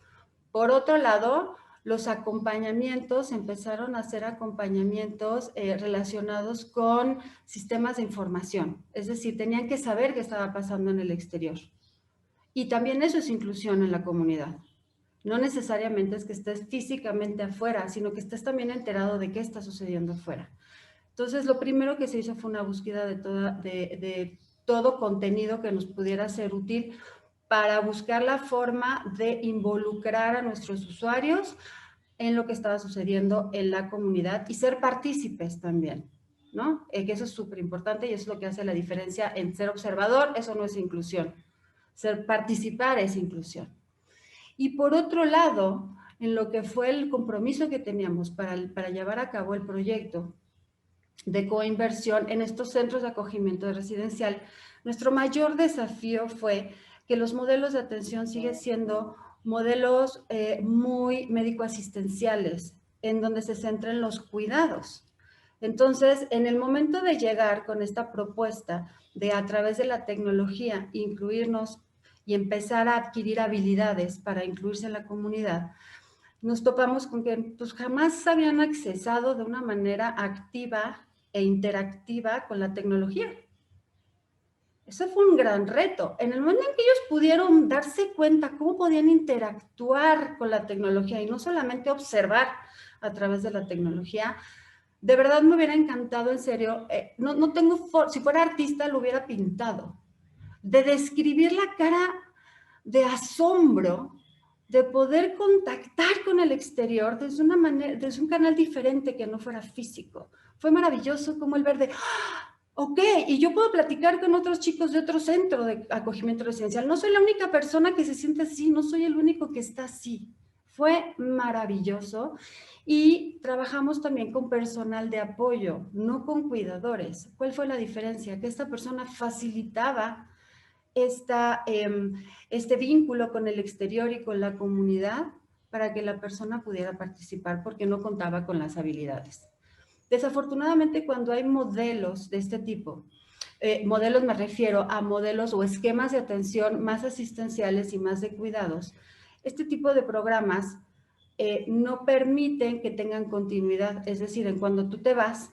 Por otro lado, los acompañamientos, empezaron a ser acompañamientos relacionados con sistemas de información, es decir, tenían que saber qué estaba pasando en el exterior. Y también eso es inclusión en la comunidad. No necesariamente es que estés físicamente afuera, sino que estés también enterado de qué está sucediendo afuera. Entonces, lo primero que se hizo fue una búsqueda de todo contenido que nos pudiera ser útil para buscar la forma de involucrar a nuestros usuarios en lo que estaba sucediendo en la comunidad y ser partícipes también, ¿no? Que eso es súper importante y eso es lo que hace la diferencia en ser observador, eso no es inclusión. Participar es inclusión. Y por otro lado, en lo que fue el compromiso que teníamos para llevar a cabo el proyecto de coinversión en estos centros de acogimiento residencial, nuestro mayor desafío fue que los modelos de atención siguen siendo modelos muy médico-asistenciales, en donde se centran los cuidados. Entonces, en el momento de llegar con esta propuesta de a través de la tecnología incluirnos y empezar a adquirir habilidades para incluirse en la comunidad, nos topamos con que pues, jamás habían accesado de una manera activa e interactiva con la tecnología. Eso fue un gran reto. En el momento en que ellos pudieron darse cuenta cómo podían interactuar con la tecnología y no solamente observar a través de la tecnología, de verdad me hubiera encantado, en serio, si fuera artista lo hubiera pintado, de describir la cara de asombro de poder contactar con el exterior desde una manera, desde un canal diferente que no fuera físico. Fue maravilloso como el ver de, ¡ah! Ok, y yo puedo platicar con otros chicos de otro centro de acogimiento residencial. No soy la única persona que se siente así, no soy el único que está así. Fue maravilloso. Y trabajamos también con personal de apoyo, no con cuidadores. ¿Cuál fue la diferencia? Que esta persona facilitaba este vínculo con el exterior y con la comunidad para que la persona pudiera participar porque no contaba con las habilidades. Desafortunadamente, cuando hay modelos de este tipo, modelos me refiero a modelos o esquemas de atención más asistenciales y más de cuidados, este tipo de programas no permiten que tengan continuidad, es decir, en cuando tú te vas,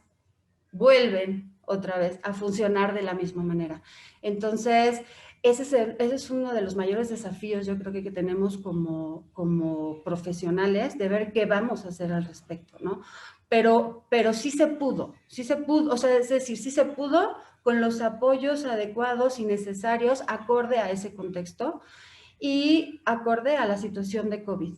vuelven otra vez a funcionar de la misma manera. Entonces, ese es uno de los mayores desafíos, yo creo que tenemos como profesionales, de ver qué vamos a hacer al respecto, ¿no? Pero sí se pudo, o sea, es decir, sí se pudo con los apoyos adecuados y necesarios acorde a ese contexto y acorde a la situación de COVID.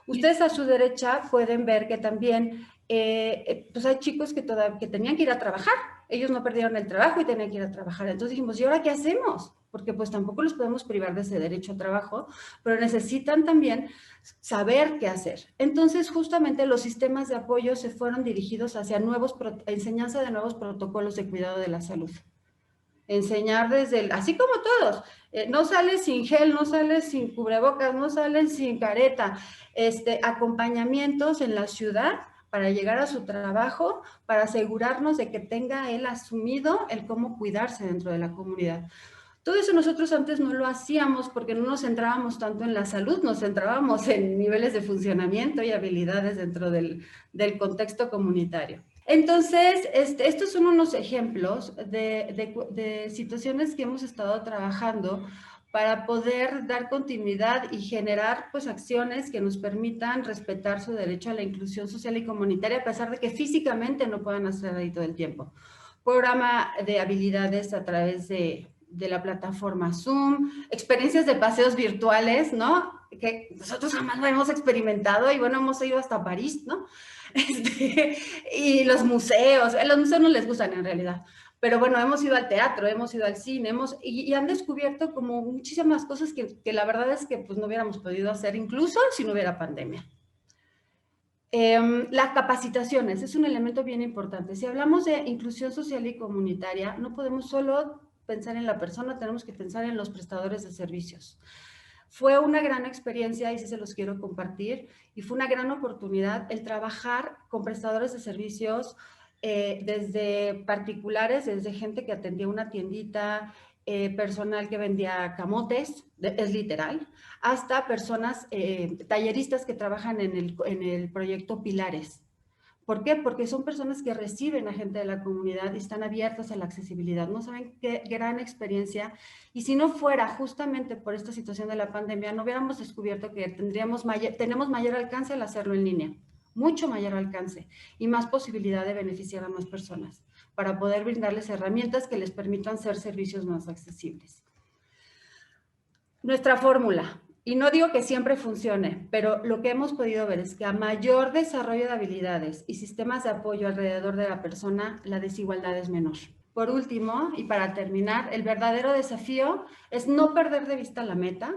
Ustedes a su derecha pueden ver que también pues hay chicos que tenían que ir a trabajar. Ellos no perdieron el trabajo y tenían que ir a trabajar. Entonces dijimos, ¿y ahora qué hacemos? Porque pues tampoco los podemos privar de ese derecho a trabajo, pero necesitan también saber qué hacer. Entonces justamente los sistemas de apoyo se fueron dirigidos hacia enseñanza de nuevos protocolos de cuidado de la salud. Enseñar así como todos, no sales sin gel, no sales sin cubrebocas, no sales sin careta, acompañamientos en la ciudad para llegar a su trabajo, para asegurarnos de que tenga él asumido el cómo cuidarse dentro de la comunidad. Todo eso nosotros antes no lo hacíamos porque no nos centrábamos tanto en la salud, nos centrábamos en niveles de funcionamiento y habilidades dentro del contexto comunitario. Entonces, estos son unos ejemplos de situaciones que hemos estado trabajando para poder dar continuidad y generar pues acciones que nos permitan respetar su derecho a la inclusión social y comunitaria a pesar de que físicamente no puedan hacer ahí todo el tiempo. Programa de habilidades a través de la plataforma Zoom, experiencias de paseos virtuales, ¿no? Que nosotros jamás lo hemos experimentado y bueno, hemos ido hasta París, ¿no? Y los museos no les gustan en realidad, pero bueno, hemos ido al teatro, hemos ido al cine, y han descubierto como muchísimas cosas que la verdad es que pues no hubiéramos podido hacer incluso si no hubiera pandemia. Las capacitaciones es un elemento bien importante. Si hablamos de inclusión social y comunitaria, no podemos solo pensar en la persona, tenemos que pensar en los prestadores de servicios. Fue una gran experiencia y sí se los quiero compartir y fue una gran oportunidad el trabajar con prestadores de servicios desde particulares, desde gente que atendía una tiendita, personal que vendía camotes, es literal, hasta personas talleristas que trabajan en el proyecto Pilares. ¿Por qué? Porque son personas que reciben a gente de la comunidad y están abiertas a la accesibilidad. No saben qué gran experiencia. Y si no fuera justamente por esta situación de la pandemia, no hubiéramos descubierto que tenemos mayor alcance al hacerlo en línea. Mucho mayor alcance y más posibilidad de beneficiar a más personas para poder brindarles herramientas que les permitan ser servicios más accesibles. Nuestra fórmula. Y no digo que siempre funcione, pero lo que hemos podido ver es que a mayor desarrollo de habilidades y sistemas de apoyo alrededor de la persona, la desigualdad es menor. Por último, y para terminar, el verdadero desafío es no perder de vista la meta,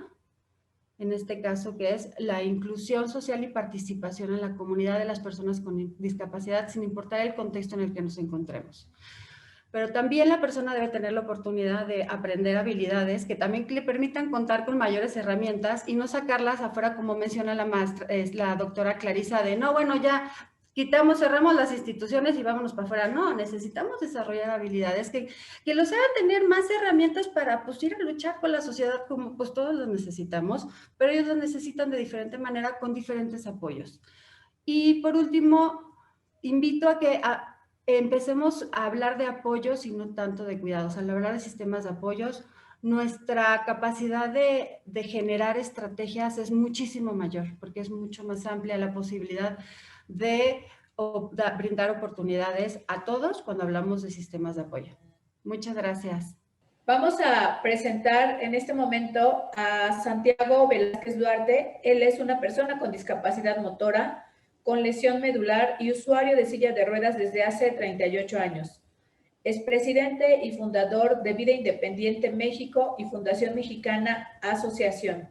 en este caso que es la inclusión social y participación en la comunidad de las personas con discapacidad, sin importar el contexto en el que nos encontremos. Pero también la persona debe tener la oportunidad de aprender habilidades que también le permitan contar con mayores herramientas y no sacarlas afuera, como menciona la doctora Clarisa, de no, bueno, ya cerramos las instituciones y vámonos para afuera. No, necesitamos desarrollar habilidades que los hagan tener más herramientas para pues, ir a luchar con la sociedad como pues todos los necesitamos, pero ellos lo necesitan de diferente manera con diferentes apoyos. Y por último, invito a que empecemos a hablar de apoyos y no tanto de cuidados. Al hablar de sistemas de apoyos, nuestra capacidad de generar estrategias es muchísimo mayor, porque es mucho más amplia la posibilidad de brindar oportunidades a todos cuando hablamos de sistemas de apoyo. Muchas gracias. Vamos a presentar en este momento a Santiago Velázquez Duarte. Él es una persona con discapacidad motora, con lesión medular y usuario de silla de ruedas desde hace 38 años. Es presidente y fundador de Vida Independiente México y Fundación Mexicana Asociación,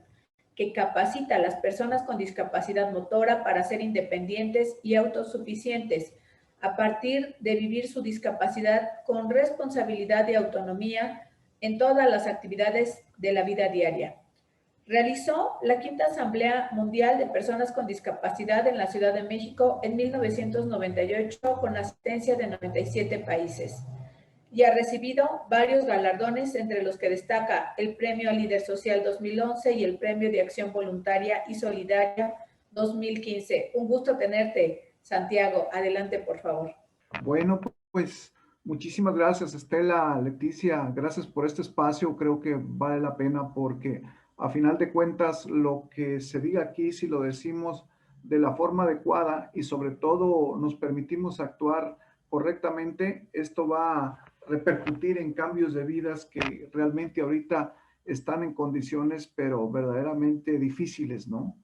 que capacita a las personas con discapacidad motora para ser independientes y autosuficientes a partir de vivir su discapacidad con responsabilidad y autonomía en todas las actividades de la vida diaria. Realizó la Quinta Asamblea Mundial de Personas con Discapacidad en la Ciudad de México en 1998 con asistencia de 97 países y ha recibido varios galardones, entre los que destaca el Premio al Líder Social 2011 y el Premio de Acción Voluntaria y Solidaria 2015. Un gusto tenerte, Santiago. Adelante, por favor. Bueno, pues muchísimas gracias, Estela, Leticia. Gracias por este espacio. Creo que vale la pena porque a final de cuentas lo que se diga aquí, si lo decimos de la forma adecuada y sobre todo nos permitimos actuar correctamente, esto va a repercutir en cambios de vidas que realmente ahorita están en condiciones pero verdaderamente difíciles, ¿no?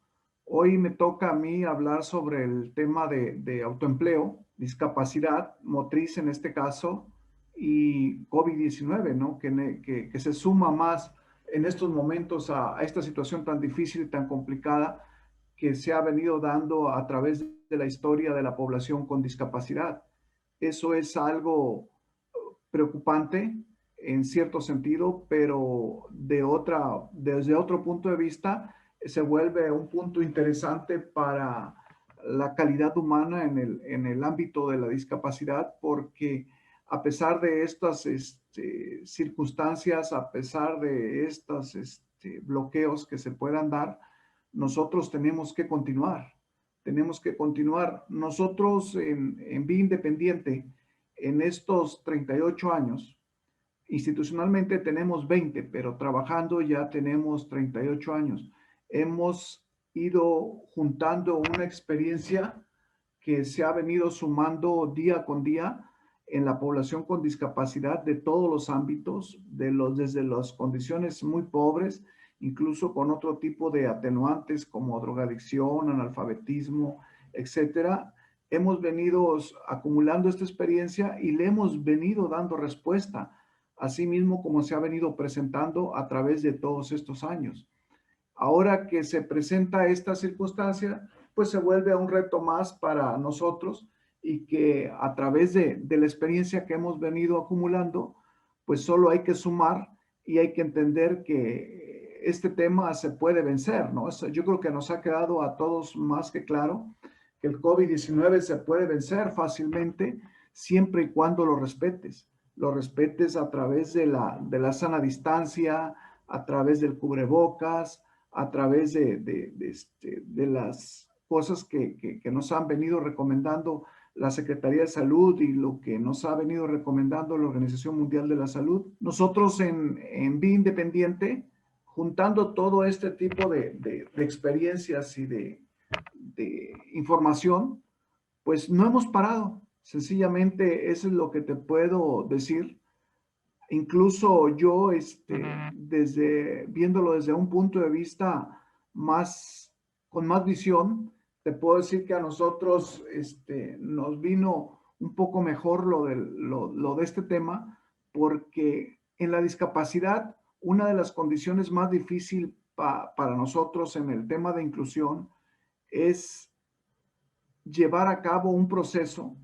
Hoy me toca a mí hablar sobre el tema de autoempleo, discapacidad motriz en este caso, y COVID-19, ¿no? Que se suma más en estos momentos a esta situación tan difícil y tan complicada que se ha venido dando a través de la historia de la población con discapacidad. Eso es algo preocupante en cierto sentido, pero desde otro punto de vista, se vuelve un punto interesante para la calidad humana en el ámbito de la discapacidad, porque a pesar de estas circunstancias, a pesar de estos bloqueos que se puedan dar, nosotros tenemos que continuar. Tenemos que continuar. Nosotros en Vida Independiente, en estos 38 años, institucionalmente tenemos 20, pero trabajando ya tenemos 38 años. Hemos ido juntando una experiencia que se ha venido sumando día con día en la población con discapacidad de todos los ámbitos, desde las condiciones muy pobres, incluso con otro tipo de atenuantes como drogadicción, analfabetismo, etcétera. Hemos venido acumulando esta experiencia y le hemos venido dando respuesta, así mismo como se ha venido presentando a través de todos estos años. Ahora que se presenta esta circunstancia, pues se vuelve un reto más para nosotros y que a través de la experiencia que hemos venido acumulando, pues solo hay que sumar y hay que entender que este tema se puede vencer, ¿no? Yo creo que nos ha quedado a todos más que claro que el COVID-19 se puede vencer fácilmente siempre y cuando lo respetes. Lo respetes a través de la sana distancia, a través del cubrebocas, a través de las cosas que nos han venido recomendando la Secretaría de Salud y lo que nos ha venido recomendando la Organización Mundial de la Salud. Nosotros en Vida Independiente, juntando todo este tipo de experiencias y de información, pues no hemos parado. Sencillamente eso es lo que te puedo decir. Incluso yo, viéndolo desde un punto de vista con más visión, te puedo decir que a nosotros nos vino un poco mejor lo de este tema, porque en la discapacidad, una de las condiciones más difíciles para nosotros en el tema de inclusión es llevar a cabo un proceso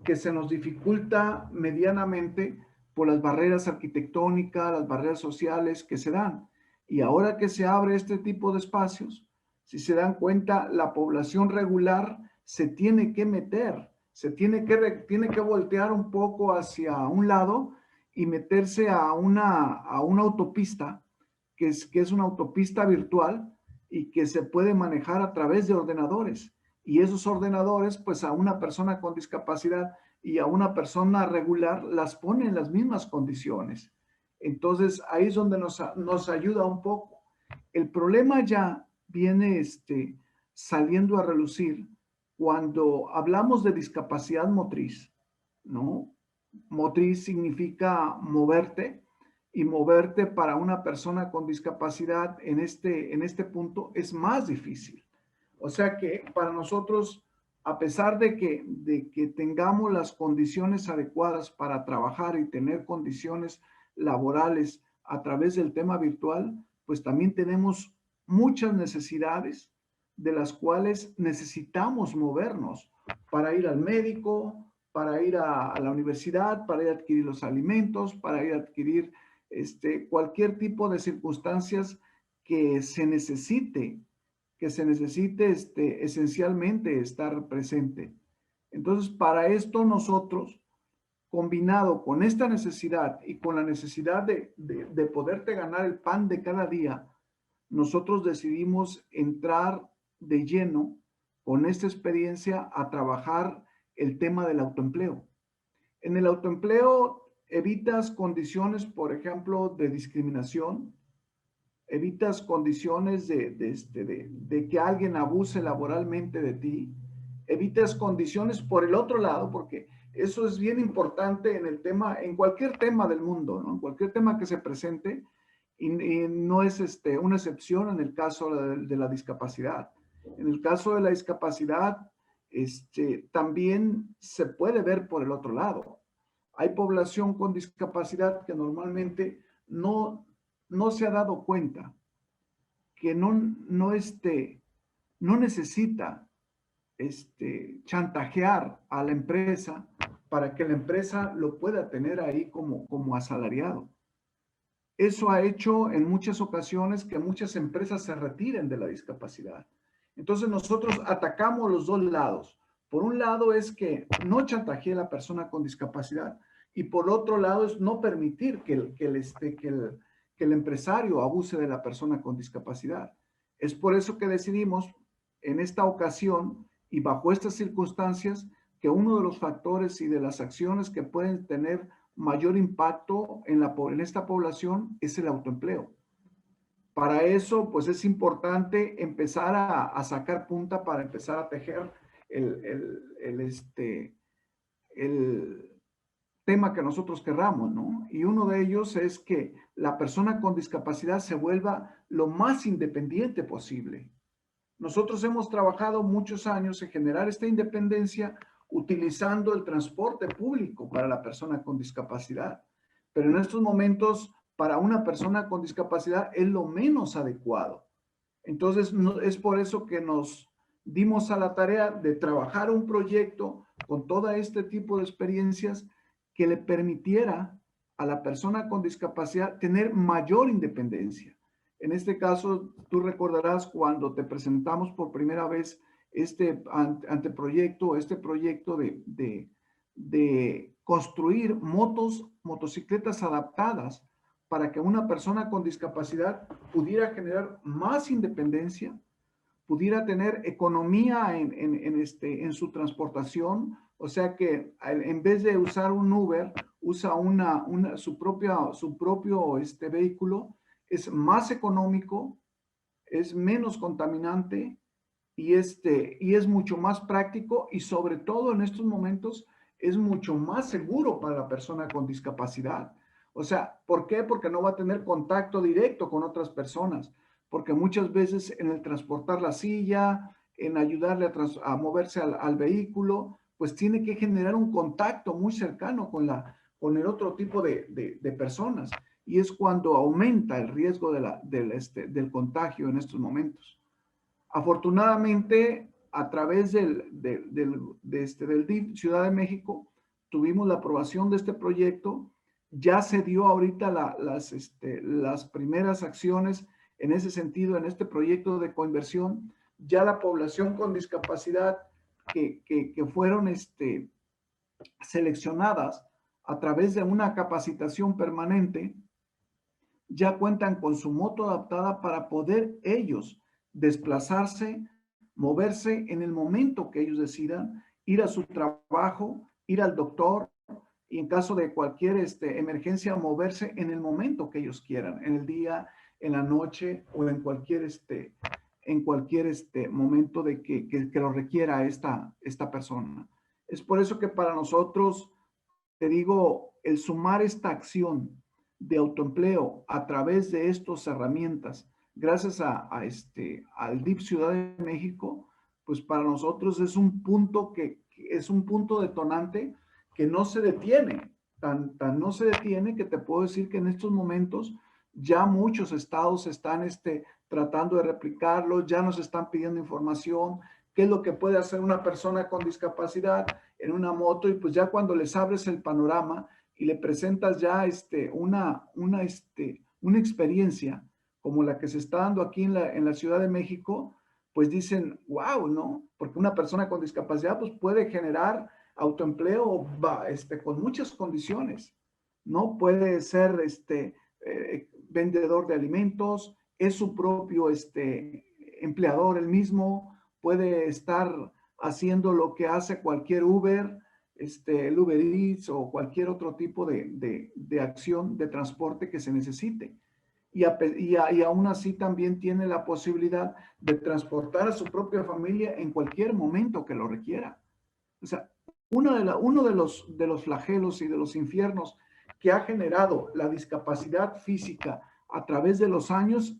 que se nos dificulta medianamente por las barreras arquitectónicas, las barreras sociales que se dan. Y ahora que se abre este tipo de espacios, si se dan cuenta, la población regular se tiene que meter, tiene que voltear un poco hacia un lado y meterse a una autopista, que es una autopista virtual y que se puede manejar a través de ordenadores. Y esos ordenadores, pues a una persona con discapacidad y a una persona regular las pone en las mismas condiciones. Entonces, ahí es donde nos ayuda un poco. El problema ya viene saliendo a relucir cuando hablamos de discapacidad motriz, ¿no? Motriz significa moverte y moverte para una persona con discapacidad en este punto es más difícil. O sea que para nosotros, a pesar de que tengamos las condiciones adecuadas para trabajar y tener condiciones laborales a través del tema virtual, pues también tenemos muchas necesidades de las cuales necesitamos movernos para ir al médico, para ir a la universidad, para ir a adquirir los alimentos, para ir a adquirir cualquier tipo de circunstancias que se necesite esencialmente estar presente. Entonces, para esto nosotros, combinado con esta necesidad y con la necesidad de poderte ganar el pan de cada día, nosotros decidimos entrar de lleno con esta experiencia a trabajar el tema del autoempleo. En el autoempleo evitas condiciones, por ejemplo, de discriminación, evitas condiciones de que alguien abuse laboralmente de ti, evitas condiciones por el otro lado, porque eso es bien importante en el tema, en cualquier tema del mundo, ¿no? En cualquier tema que se presente, y no es una excepción en el caso de la discapacidad. En el caso de la discapacidad, también se puede ver por el otro lado. Hay población con discapacidad que normalmente no se ha dado cuenta que no necesita chantajear a la empresa para que la empresa lo pueda tener ahí como asalariado. Eso ha hecho en muchas ocasiones que muchas empresas se retiren de la discapacidad. Entonces nosotros atacamos los dos lados. Por un lado es que no chantajee a la persona con discapacidad y por otro lado es no permitir que el empresario abuse de la persona con discapacidad. Es por eso que decidimos en esta ocasión y bajo estas circunstancias que uno de los factores y de las acciones que pueden tener mayor impacto en esta población es el autoempleo. Para eso, pues es importante empezar a sacar punta para empezar a tejer el tema que nosotros querramos, ¿no? Y uno de ellos es que la persona con discapacidad se vuelva lo más independiente posible. Nosotros hemos trabajado muchos años en generar esta independencia utilizando el transporte público para la persona con discapacidad. Pero en estos momentos, para una persona con discapacidad es lo menos adecuado. Entonces, es por eso que nos dimos a la tarea de trabajar un proyecto con todo este tipo de experiencias que le permitiera a la persona con discapacidad tener mayor independencia. En este caso, tú recordarás cuando te presentamos por primera vez este anteproyecto, este proyecto de construir motocicletas adaptadas para que una persona con discapacidad pudiera generar más independencia, pudiera tener economía en su transportación, o sea que en vez de usar un Uber, usa su propio vehículo, es más económico, es menos contaminante y es mucho más práctico y sobre todo en estos momentos es mucho más seguro para la persona con discapacidad. O sea, ¿por qué? Porque no va a tener contacto directo con otras personas, porque muchas veces en el transportar la silla, en ayudarle a moverse al vehículo, pues tiene que generar un contacto muy cercano con el otro tipo de personas. Y es cuando aumenta el riesgo del contagio en estos momentos. Afortunadamente, a través del DIF Ciudad de México, tuvimos la aprobación de este proyecto. Ya se dio ahorita las primeras acciones en ese sentido, en este proyecto de coinversión. Ya la población con discapacidad que fueron seleccionadas a través de una capacitación permanente, ya cuentan con su moto adaptada para poder ellos desplazarse, moverse en el momento que ellos decidan, ir a su trabajo, ir al doctor y en caso de cualquier emergencia, moverse en el momento que ellos quieran, en el día, en la noche o en cualquier momento de que lo requiera esta persona. Es por eso que para nosotros, te digo, el sumar esta acción de autoempleo a través de estas herramientas, gracias al DIF Ciudad de México, pues para nosotros es un punto es un punto detonante que no se detiene, tan no se detiene que te puedo decir que en estos momentos ya muchos estados están tratando de replicarlo, ya nos están pidiendo información, qué es lo que puede hacer una persona con discapacidad en una moto, y pues ya cuando les abres el panorama y le presentas ya una experiencia como la que se está dando aquí en la Ciudad de México, pues dicen, wow, ¿no? Porque una persona con discapacidad pues puede generar autoempleo con muchas condiciones, ¿no? Puede ser vendedor de alimentos, es su propio empleador él mismo, puede estar haciendo lo que hace cualquier Uber, el Uber Eats o cualquier otro tipo de acción de transporte que se necesite. Y aún así también tiene la posibilidad de transportar a su propia familia en cualquier momento que lo requiera. O sea, uno de los flagelos y de los infiernos que ha generado la discapacidad física a través de los años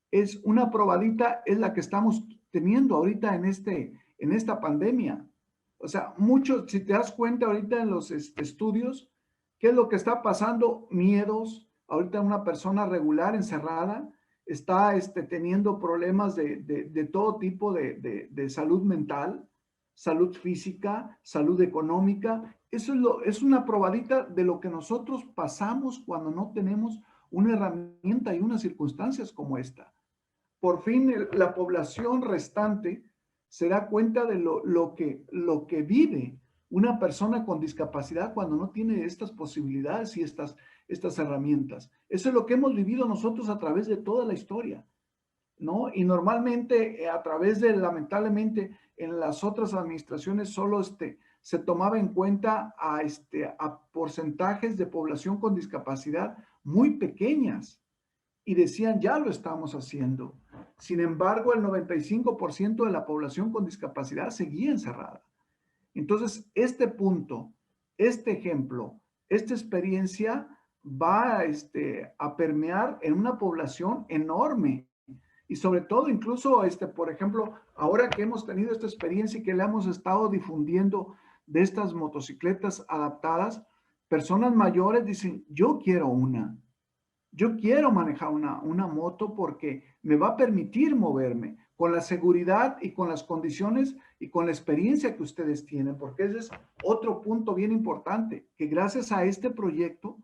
es una probadita, es la que estamos teniendo ahorita en esta pandemia. O sea, si te das cuenta ahorita en los estudios, ¿qué es lo que está pasando? Miedos. Ahorita una persona regular encerrada está teniendo problemas de todo tipo de salud mental, salud física, salud económica. Eso es una probadita de lo que nosotros pasamos cuando no tenemos una herramienta y unas circunstancias como esta. Por fin la población restante se da cuenta de lo que vive una persona con discapacidad cuando no tiene estas posibilidades y estas herramientas. Eso es lo que hemos vivido nosotros a través de toda la historia, ¿no? Y normalmente a través lamentablemente, en las otras administraciones solo se tomaba en cuenta a porcentajes de población con discapacidad muy pequeñas y decían, ya lo estamos haciendo. Sin embargo, el 95% de la población con discapacidad seguía encerrada. Entonces, este punto, este ejemplo, esta experiencia va a permear en una población enorme. Y sobre todo, incluso, por ejemplo, ahora que hemos tenido esta experiencia y que la hemos estado difundiendo de estas motocicletas adaptadas, personas mayores dicen, yo quiero una. Yo quiero manejar una moto porque me va a permitir moverme con la seguridad y con las condiciones y con la experiencia que ustedes tienen, porque ese es otro punto bien importante, que gracias a este proyecto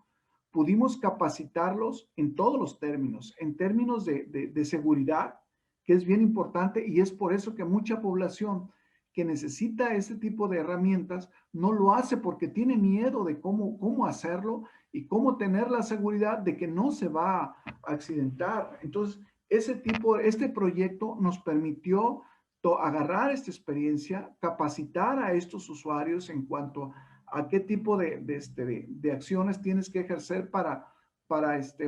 pudimos capacitarlos en todos los términos, en términos de seguridad, que es bien importante, y es por eso que mucha población que necesita este tipo de herramientas no lo hace porque tiene miedo de cómo hacerlo y cómo tener la seguridad de que no se va a accidentar. Entonces, este proyecto nos permitió agarrar esta experiencia, capacitar a estos usuarios en cuanto a qué tipo de acciones tienes que ejercer para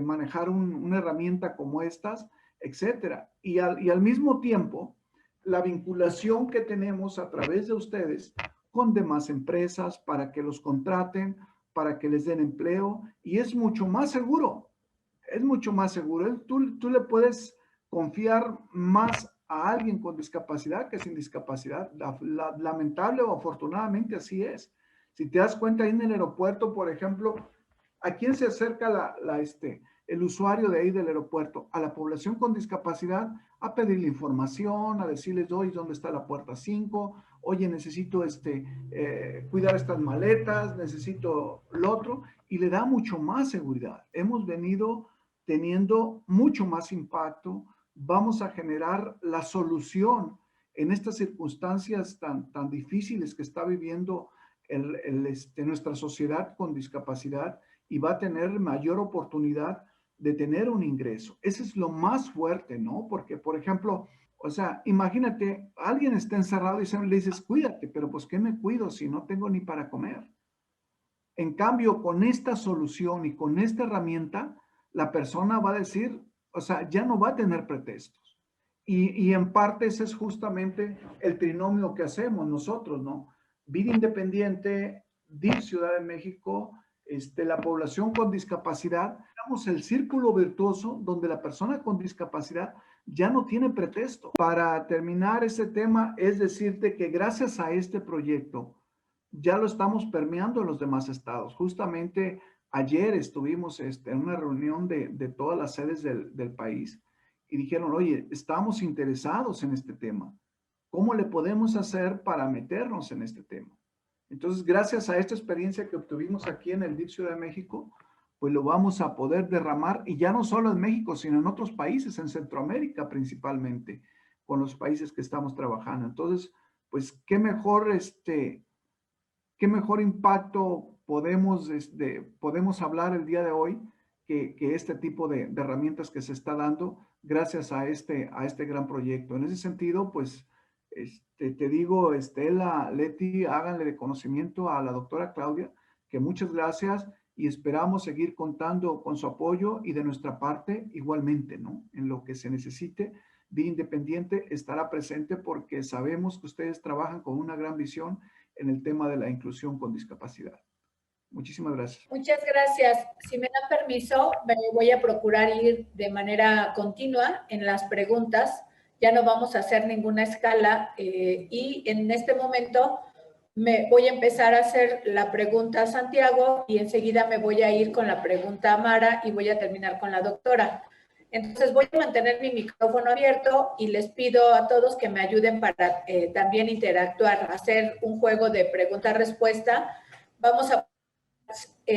manejar una herramienta como estas, etcétera. Y al mismo tiempo, la vinculación que tenemos a través de ustedes con demás empresas para que los contraten, para que les den empleo, y es mucho más seguro, es mucho más seguro. Tú le puedes confiar más a alguien con discapacidad que sin discapacidad. Lamentable o afortunadamente así es. Si te das cuenta ahí en el aeropuerto, por ejemplo, ¿a quién se acerca el usuario de ahí del aeropuerto? A la población con discapacidad, a pedirle información, a decirles, oye, ¿dónde está la puerta 5? Oye, necesito cuidar estas maletas, necesito lo otro, y le da mucho más seguridad. Hemos venido teniendo mucho más impacto, vamos a generar la solución en estas circunstancias tan difíciles que está viviendo nuestra sociedad con discapacidad, y va a tener mayor oportunidad de tener un ingreso. Ese es lo más fuerte, ¿no? Porque, por ejemplo, o sea, imagínate, alguien está encerrado y le dices, cuídate, pero pues, ¿qué me cuido si no tengo ni para comer? En cambio, con esta solución y con esta herramienta, la persona va a decir, o sea, ya no va a tener pretextos. Y en parte ese es justamente el trinomio que hacemos nosotros, ¿no? Vida Independiente, DIF Ciudad de México, la población con discapacidad, tenemos el círculo virtuoso donde la persona con discapacidad ya no tiene pretexto. Para terminar ese tema, es decirte que gracias a este proyecto ya lo estamos permeando en los demás estados. Justamente ayer estuvimos en una reunión de todas las sedes del país y dijeron, oye, estamos interesados en este tema. ¿Cómo le podemos hacer para meternos en este tema? Entonces, gracias a esta experiencia que obtuvimos aquí en el DIF Ciudad de México, pues lo vamos a poder derramar, y ya no solo en México, sino en otros países, en Centroamérica principalmente, con los países que estamos trabajando. Entonces, pues, qué mejor impacto podemos hablar el día de hoy que este tipo de herramientas que se está dando gracias a este gran proyecto. En ese sentido, pues, te digo, Estela, Leti, háganle de conocimiento a la doctora Claudia, que muchas gracias y esperamos seguir contando con su apoyo y de nuestra parte igualmente, ¿no? En lo que se necesite, Vía Independiente estará presente porque sabemos que ustedes trabajan con una gran visión en el tema de la inclusión con discapacidad. Muchísimas gracias. Muchas gracias. Si me dan permiso, me voy a procurar ir de manera continua en las preguntas. Ya no vamos a hacer ninguna escala y en este momento me voy a empezar a hacer la pregunta a Santiago y enseguida me voy a ir con la pregunta a Mara y voy a terminar con la doctora. Entonces voy a mantener mi micrófono abierto y les pido a todos que me ayuden para también interactuar, hacer un juego de pregunta-respuesta. Vamos a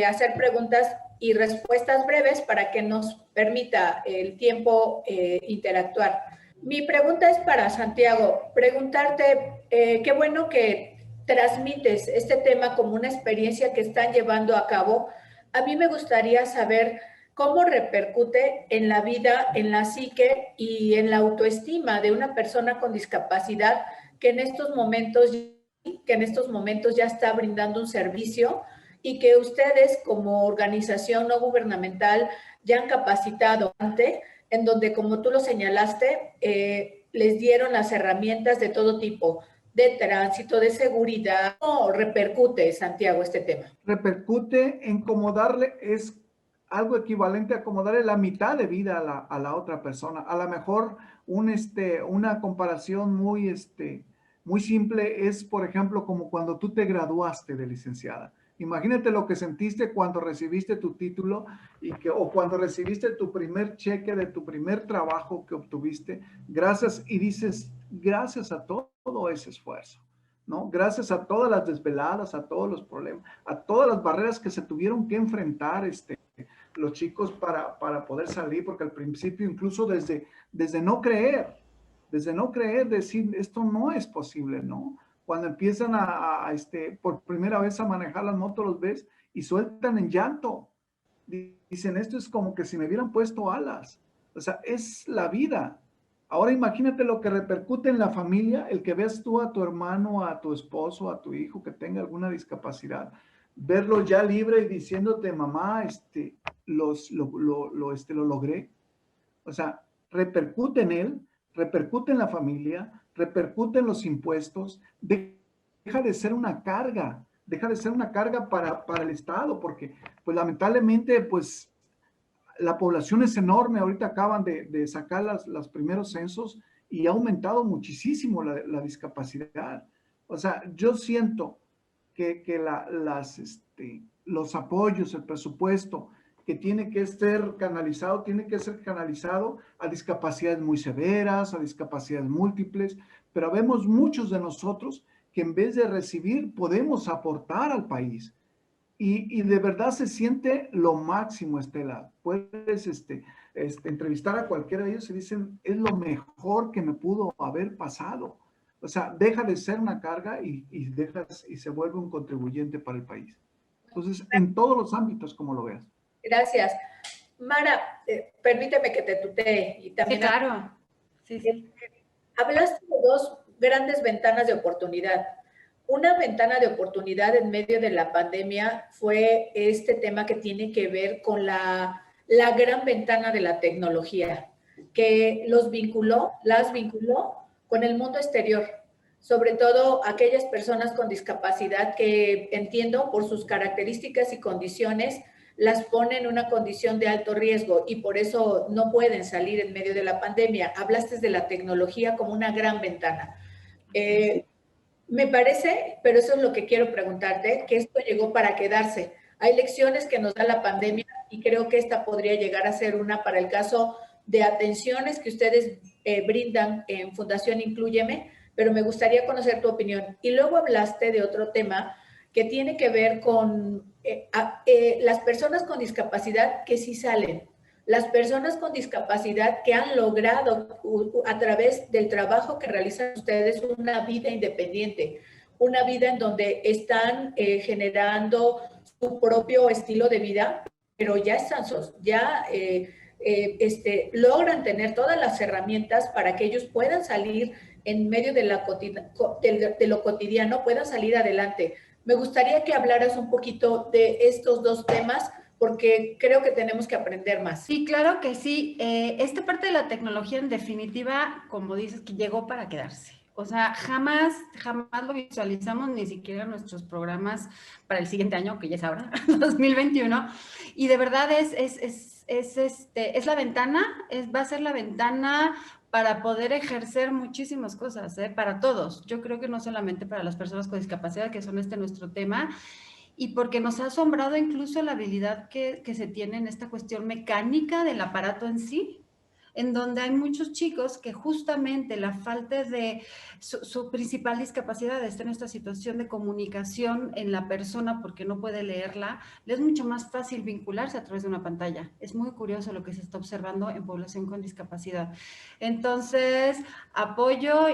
hacer preguntas y respuestas breves para que nos permita el tiempo interactuar. Mi pregunta es para Santiago. Preguntarte, qué bueno que transmites este tema como una experiencia que están llevando a cabo. A mí me gustaría saber cómo repercute en la vida, en la psique y en la autoestima de una persona con discapacidad que en estos momentos ya está brindando un servicio y que ustedes como organización no gubernamental ya han capacitado antes, en donde, como tú lo señalaste, les dieron las herramientas de todo tipo, de tránsito, de seguridad. ¿Cómo repercute, Santiago, este tema? Repercute en cómo darle, es algo equivalente a como darle la mitad de vida a la otra persona. A lo mejor una comparación muy simple es, por ejemplo, como cuando tú te graduaste de licenciada. Imagínate lo que sentiste cuando recibiste tu título o cuando recibiste tu primer cheque de tu primer trabajo que obtuviste, y dices, gracias a todo ese esfuerzo, ¿no? Gracias a todas las desveladas, a todos los problemas, a todas las barreras que se tuvieron que enfrentar los chicos para poder salir, porque al principio incluso desde no creer, decir, esto no es posible, ¿no? Cuando empiezan por primera vez a manejar las motos, los ves y sueltan en llanto. Dicen, esto es como que si me hubieran puesto alas. O sea, es la vida. Ahora imagínate lo que repercute en la familia, el que veas tú a tu hermano, a tu esposo, a tu hijo que tenga alguna discapacidad, verlo ya libre y diciéndote, mamá, lo logré. O sea, repercute en él, repercute en la familia, repercute en los impuestos, deja de ser una carga para el Estado, porque pues lamentablemente pues la población es enorme. Ahorita acaban de sacar los primeros censos y ha aumentado muchísimo la discapacidad. O sea, yo siento que los apoyos, el presupuesto que tiene que ser canalizado a discapacidades muy severas, a discapacidades múltiples, pero vemos muchos de nosotros que en vez de recibir podemos aportar al país. Y de verdad se siente lo máximo, Estela. Puedes entrevistar a cualquiera de ellos y dicen, es lo mejor que me pudo haber pasado. O sea, deja de ser una carga y se vuelve un contribuyente para el país. Entonces, en todos los ámbitos, como lo veas. Gracias. Mara, permíteme que te tutee. Y también sí, claro. Sí. Hablaste de dos grandes ventanas de oportunidad. Una ventana de oportunidad en medio de la pandemia fue este tema que tiene que ver con la gran ventana de la tecnología, que las vinculó con el mundo exterior. sobre todo aquellas personas con discapacidad que entiendo por sus características y condiciones las pone en una condición de alto riesgo y por eso no pueden salir en medio de la pandemia. Hablaste de la tecnología como una gran ventana. Me parece, pero eso es lo que quiero preguntarte, que esto llegó para quedarse. Hay lecciones que nos da la pandemia y creo que esta podría llegar a ser una para el caso de atenciones que ustedes brindan en Fundación Inclúyeme, pero me gustaría conocer tu opinión. Y luego hablaste de otro tema que tiene que ver con las personas con discapacidad que sí salen, las personas con discapacidad que han logrado a través del trabajo que realizan ustedes una vida independiente, una vida en donde están generando su propio estilo de vida, pero ya están, ya logran tener todas las herramientas para que ellos puedan salir en medio de lo cotidiano, puedan salir adelante. Me gustaría que hablaras un poquito de estos dos temas, porque creo que tenemos que aprender más. Sí, claro que sí. Esta parte de la tecnología, en definitiva, como dices, que llegó para quedarse. O sea, jamás lo visualizamos, ni siquiera en nuestros programas para el siguiente año, que ya es ahora, 2021. Y de verdad es la ventana, va a ser la ventana para poder ejercer muchísimas cosas, para todos. Yo creo que no solamente para las personas con discapacidad, que son nuestro tema, y porque nos ha asombrado incluso la habilidad que se tiene en esta cuestión mecánica del aparato en sí, en donde hay muchos chicos que justamente la falta de su principal discapacidad está en esta situación de comunicación en la persona porque no puede leerla, le es mucho más fácil vincularse a través de una pantalla. Es muy curioso lo que se está observando en población con discapacidad. Entonces, apoyo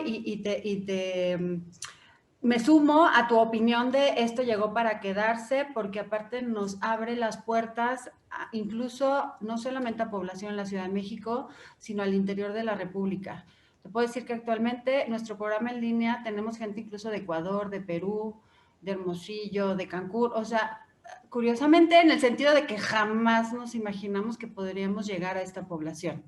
me sumo a tu opinión de esto llegó para quedarse, porque aparte nos abre las puertas incluso no solamente a población en la Ciudad de México, sino al interior de la República. Te puedo decir que actualmente nuestro programa en línea tenemos gente incluso de Ecuador, de Perú, de Hermosillo, de Cancún, o sea, curiosamente en el sentido de que jamás nos imaginamos que podríamos llegar a esta población,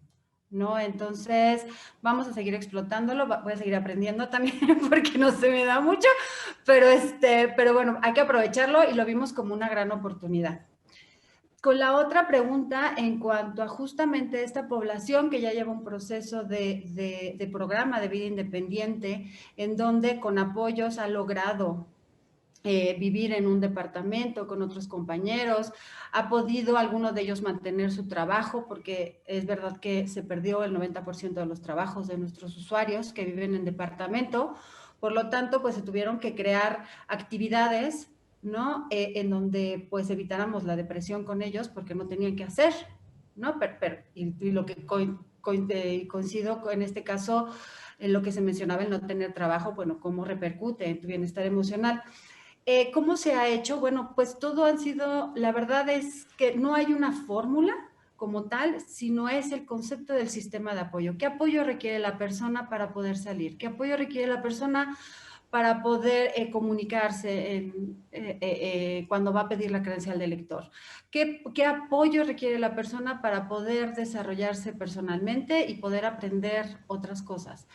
¿no? Entonces, vamos a seguir explotándolo, voy a seguir aprendiendo también porque no se me da mucho, pero bueno, hay que aprovecharlo y lo vimos como una gran oportunidad. Con la otra pregunta, en cuanto a justamente esta población que ya lleva un proceso de programa de vida independiente, en donde con apoyos ha logrado vivir en un departamento con otros compañeros, ha podido alguno de ellos mantener su trabajo, porque es verdad que se perdió el 90% de los trabajos de nuestros usuarios que viven en departamento, por lo tanto, pues se tuvieron que crear actividades, ¿no? En donde pues evitáramos la depresión con ellos porque no tenían que hacer, ¿no? Y lo que coincido en este caso, en lo que se mencionaba, el no tener trabajo, bueno, cómo repercute en tu bienestar emocional. ¿Cómo se ha hecho? Bueno, pues todo han sido, la verdad es que no hay una fórmula como tal, sino es el concepto del sistema de apoyo. ¿Qué apoyo requiere la persona para poder salir? ¿Qué apoyo requiere la persona para poder comunicarse cuando va a pedir la credencial de lector? ¿Qué apoyo requiere la persona para poder desarrollarse personalmente y poder aprender otras cosas?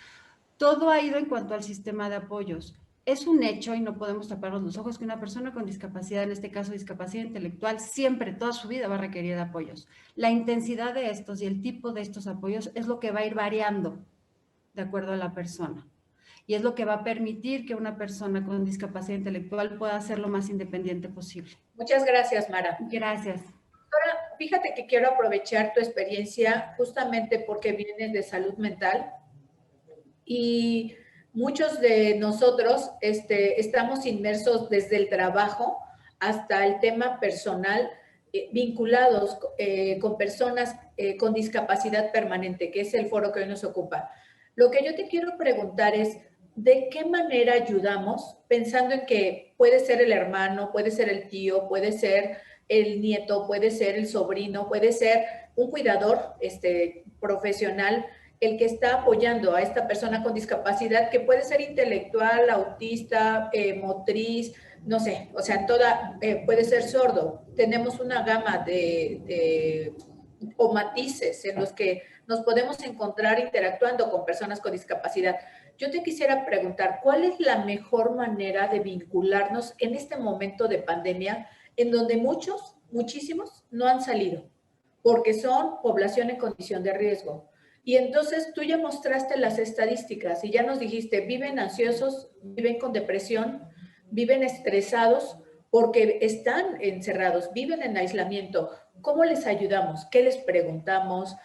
Todo ha ido en cuanto al sistema de apoyos. Es un hecho, y no podemos taparnos los ojos, que una persona con discapacidad, en este caso discapacidad intelectual, siempre, toda su vida va a requerir de apoyos. La intensidad de estos y el tipo de estos apoyos es lo que va a ir variando de acuerdo a la persona. Y es lo que va a permitir que una persona con discapacidad intelectual pueda ser lo más independiente posible. Muchas gracias, Mara. Gracias. Ahora, fíjate que quiero aprovechar tu experiencia justamente porque vienes de salud mental y muchos de nosotros estamos inmersos desde el trabajo hasta el tema personal, vinculados con personas con discapacidad permanente, que es el foro que hoy nos ocupa. Lo que yo te quiero preguntar es, ¿de qué manera ayudamos? Pensando en que puede ser el hermano, puede ser el tío, puede ser el nieto, puede ser el sobrino, puede ser un cuidador profesional, el que está apoyando a esta persona con discapacidad, que puede ser intelectual, autista, motriz, no sé, o sea, puede ser sordo. Tenemos una gama o matices en los que nos podemos encontrar interactuando con personas con discapacidad. Yo te quisiera preguntar, ¿cuál es la mejor manera de vincularnos en este momento de pandemia en donde muchísimos no han salido porque son población en condición de riesgo? Y entonces tú ya mostraste las estadísticas y ya nos dijiste, viven ansiosos, viven con depresión, viven estresados porque están encerrados, viven en aislamiento. ¿Cómo les ayudamos? ¿Qué les preguntamos?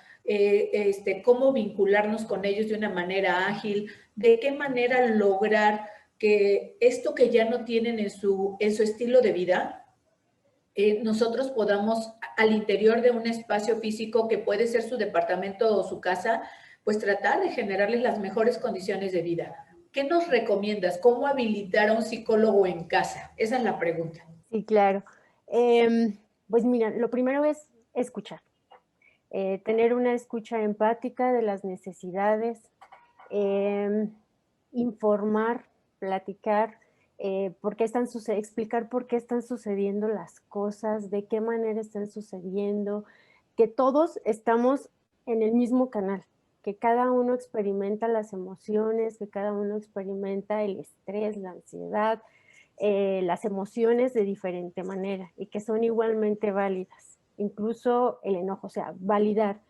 Cómo vincularnos con ellos de una manera ágil, de qué manera lograr que esto que ya no tienen en su estilo de vida, nosotros podamos al interior de un espacio físico que puede ser su departamento o su casa, pues tratar de generarles las mejores condiciones de vida. ¿Qué nos recomiendas? ¿Cómo habilitar a un psicólogo en casa? Esa es la pregunta. Sí, claro. Pues mira, lo primero es escuchar. Tener una escucha empática de las necesidades, informar, platicar, explicar por qué están sucediendo las cosas, de qué manera están sucediendo, que todos estamos en el mismo canal, que cada uno experimenta las emociones, que cada uno experimenta el estrés, la ansiedad, las emociones de diferente manera y que son igualmente válidas, incluso el enojo, o sea, validar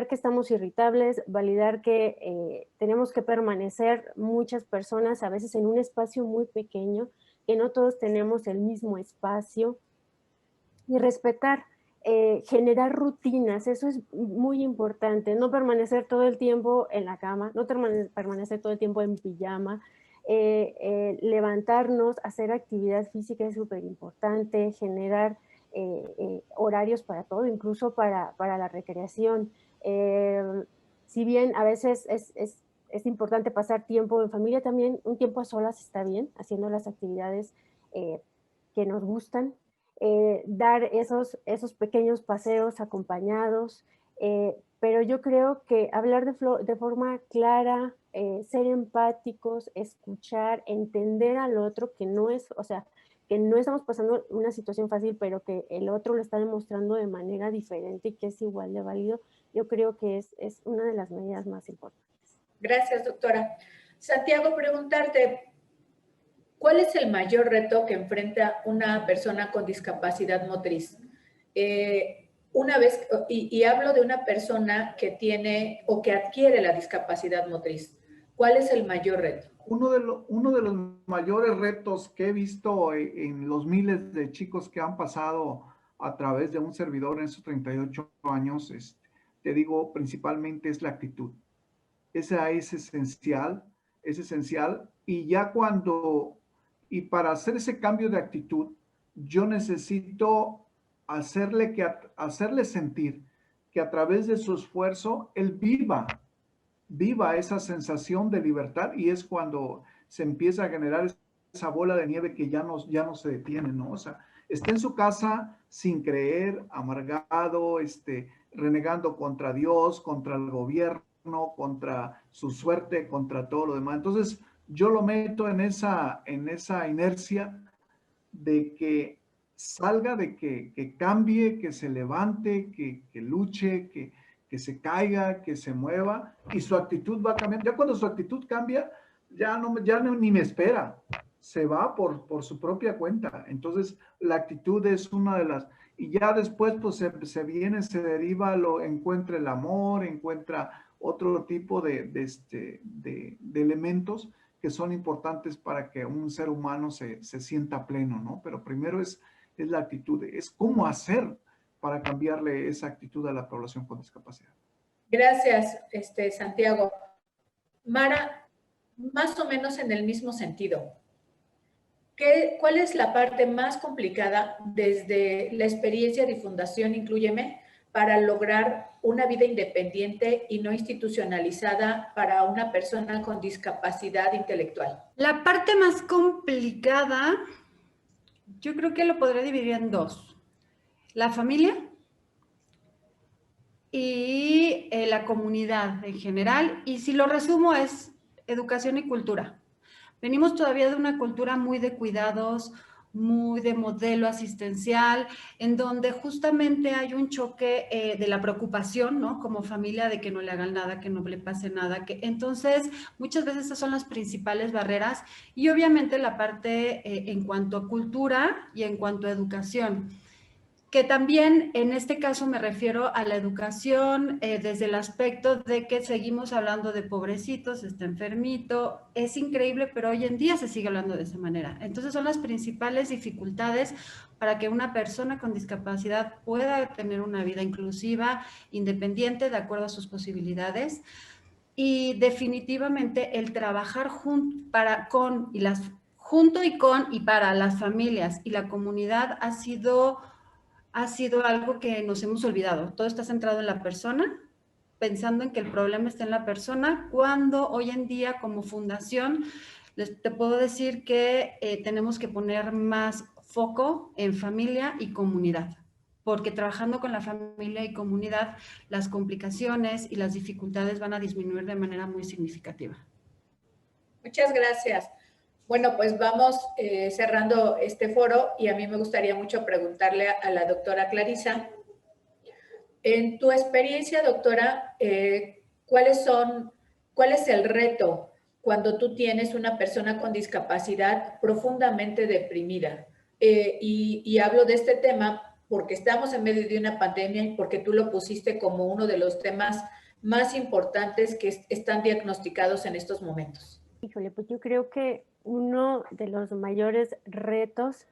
que estamos irritables, validar que tenemos que permanecer muchas personas a veces en un espacio muy pequeño, que no todos tenemos el mismo espacio, y respetar, generar rutinas, eso es muy importante, no permanecer todo el tiempo en la cama, no permanecer todo el tiempo en pijama, levantarnos, hacer actividad física es súper importante, generar horarios para todo, incluso para la recreación. Si bien a veces es importante pasar tiempo en familia, también un tiempo a solas está bien, haciendo las actividades que nos gustan, dar esos pequeños paseos acompañados, pero yo creo que hablar de forma clara, ser empáticos, escuchar, entender al otro, que no es, o sea, que no estamos pasando una situación fácil, pero que el otro lo está demostrando de manera diferente y que es igual de válido, yo creo que es una de las medidas más importantes. Gracias, doctora. Santiago, preguntarte, ¿cuál es el mayor reto que enfrenta una persona con discapacidad motriz? Una vez, y hablo de una persona que tiene o que adquiere la discapacidad motriz. ¿Cuál es el mayor reto? Uno de los mayores retos que he visto en los miles de chicos que han pasado a través de un servidor en sus 38 años, te digo, principalmente es la actitud. Esa es esencial, y ya y para hacer ese cambio de actitud, yo necesito hacerle sentir que a través de su esfuerzo, él viva esa sensación de libertad, y es cuando se empieza a generar esa bola de nieve que ya no se detiene, ¿no? O sea, está en su casa sin creer, amargado, renegando contra Dios, contra el gobierno, contra su suerte, contra todo lo demás. Entonces, yo lo meto en esa inercia de que salga, de que cambie, que se levante, que luche, que se caiga, que se mueva, y su actitud va a cambiar. Ya cuando su actitud cambia, ya ni me espera, se va por su propia cuenta. Entonces, la actitud es una de las, y ya después pues se deriva, encuentra el amor, encuentra otro tipo de elementos que son importantes para que un ser humano se sienta pleno, ¿no? Pero primero es la actitud, es cómo hacer para cambiarle esa actitud a la población con discapacidad. Gracias, Santiago. Mara, más o menos en el mismo sentido, ¿cuál es la parte más complicada desde la experiencia de Fundación Inclúyeme para lograr una vida independiente y no institucionalizada para una persona con discapacidad intelectual? La parte más complicada, yo creo que lo podría dividir en dos. La familia y la comunidad en general. Y si lo resumo es educación y cultura. Venimos todavía de una cultura muy de cuidados, muy de modelo asistencial, en donde justamente hay un choque de la preocupación, ¿no? Como familia, de que no le hagan nada, que no le pase nada. Entonces, muchas veces esas son las principales barreras y obviamente la parte en cuanto a cultura y en cuanto a educación. Que también en este caso me refiero a la educación desde el aspecto de que seguimos hablando de pobrecitos, está enfermito, es increíble, pero hoy en día se sigue hablando de esa manera. Entonces son las principales dificultades para que una persona con discapacidad pueda tener una vida inclusiva, independiente, de acuerdo a sus posibilidades. Y definitivamente el trabajar junto y con y para las familias y la comunidad ha sido algo que nos hemos olvidado. Todo está centrado en la persona, pensando en que el problema está en la persona, cuando hoy en día como fundación te puedo decir que tenemos que poner más foco en familia y comunidad, porque trabajando con la familia y comunidad, las complicaciones y las dificultades van a disminuir de manera muy significativa. Muchas gracias. Bueno, pues vamos cerrando este foro y a mí me gustaría mucho preguntarle a la doctora Clarisa, en tu experiencia, doctora, ¿cuál es el reto cuando tú tienes una persona con discapacidad profundamente deprimida? Y hablo de este tema porque estamos en medio de una pandemia y porque tú lo pusiste como uno de los temas más importantes que están diagnosticados en estos momentos. Híjole, pues yo creo que uno de los mayores retos,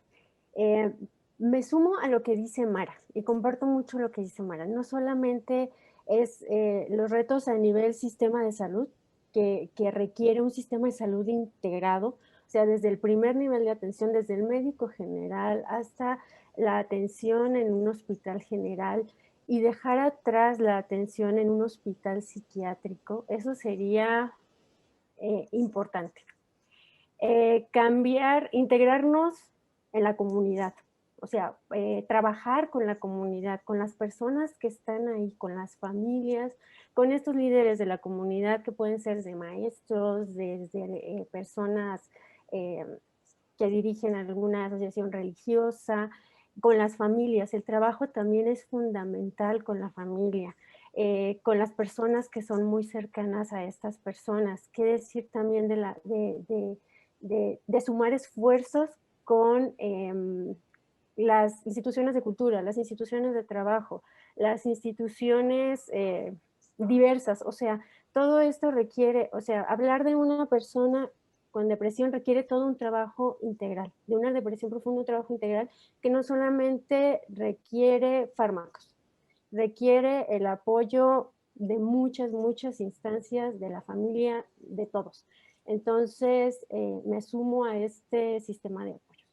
me sumo a lo que dice Mara y comparto mucho lo que dice Mara. No solamente es los retos a nivel sistema de salud, que requiere un sistema de salud integrado, o sea, desde el primer nivel de atención, desde el médico general hasta la atención en un hospital general y dejar atrás la atención en un hospital psiquiátrico. Eso sería importante. Integrarnos en la comunidad, o sea, trabajar con la comunidad, con las personas que están ahí, con las familias, con estos líderes de la comunidad que pueden ser de maestros, desde personas que dirigen alguna asociación religiosa, con las familias. El trabajo también es fundamental con la familia. Con las personas que son muy cercanas a estas personas. Qué decir también de sumar esfuerzos con las instituciones de cultura, las instituciones de trabajo, las instituciones diversas. O sea, todo esto requiere, o sea, hablar de una persona con depresión requiere todo un trabajo integral, de una depresión profunda, un trabajo integral que no solamente requiere fármacos, requiere el apoyo de muchas instancias, de la familia, de todos. Entonces, me sumo a este sistema de apoyo.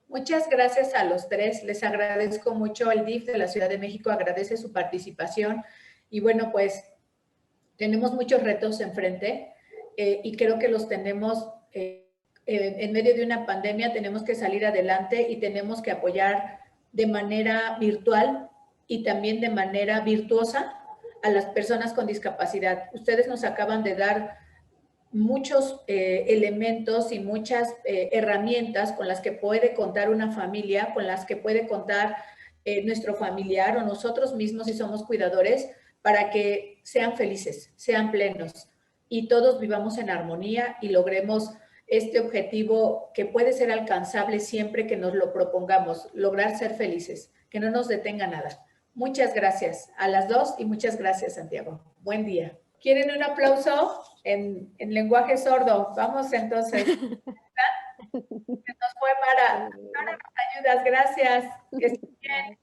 Muchas gracias a los tres. Les agradezco mucho. El DIF de la Ciudad de México agradece su participación. Y bueno, pues tenemos muchos retos enfrente y creo que los tenemos en medio de una pandemia. Tenemos que salir adelante y tenemos que apoyar de manera virtual y también de manera virtuosa a las personas con discapacidad. Ustedes nos acaban de dar muchos elementos y muchas herramientas con las que puede contar una familia, con las que puede contar nuestro familiar o nosotros mismos si somos cuidadores, para que sean felices, sean plenos y todos vivamos en armonía y logremos este objetivo que puede ser alcanzable siempre que nos lo propongamos, lograr ser felices, que no nos detenga nada. Muchas gracias a las dos y muchas gracias, Santiago. Buen día. ¿Quieren un aplauso en lenguaje sordo? Vamos entonces. Se nos fue Mara. Ahora nos ayudas. Gracias. Que estén bien.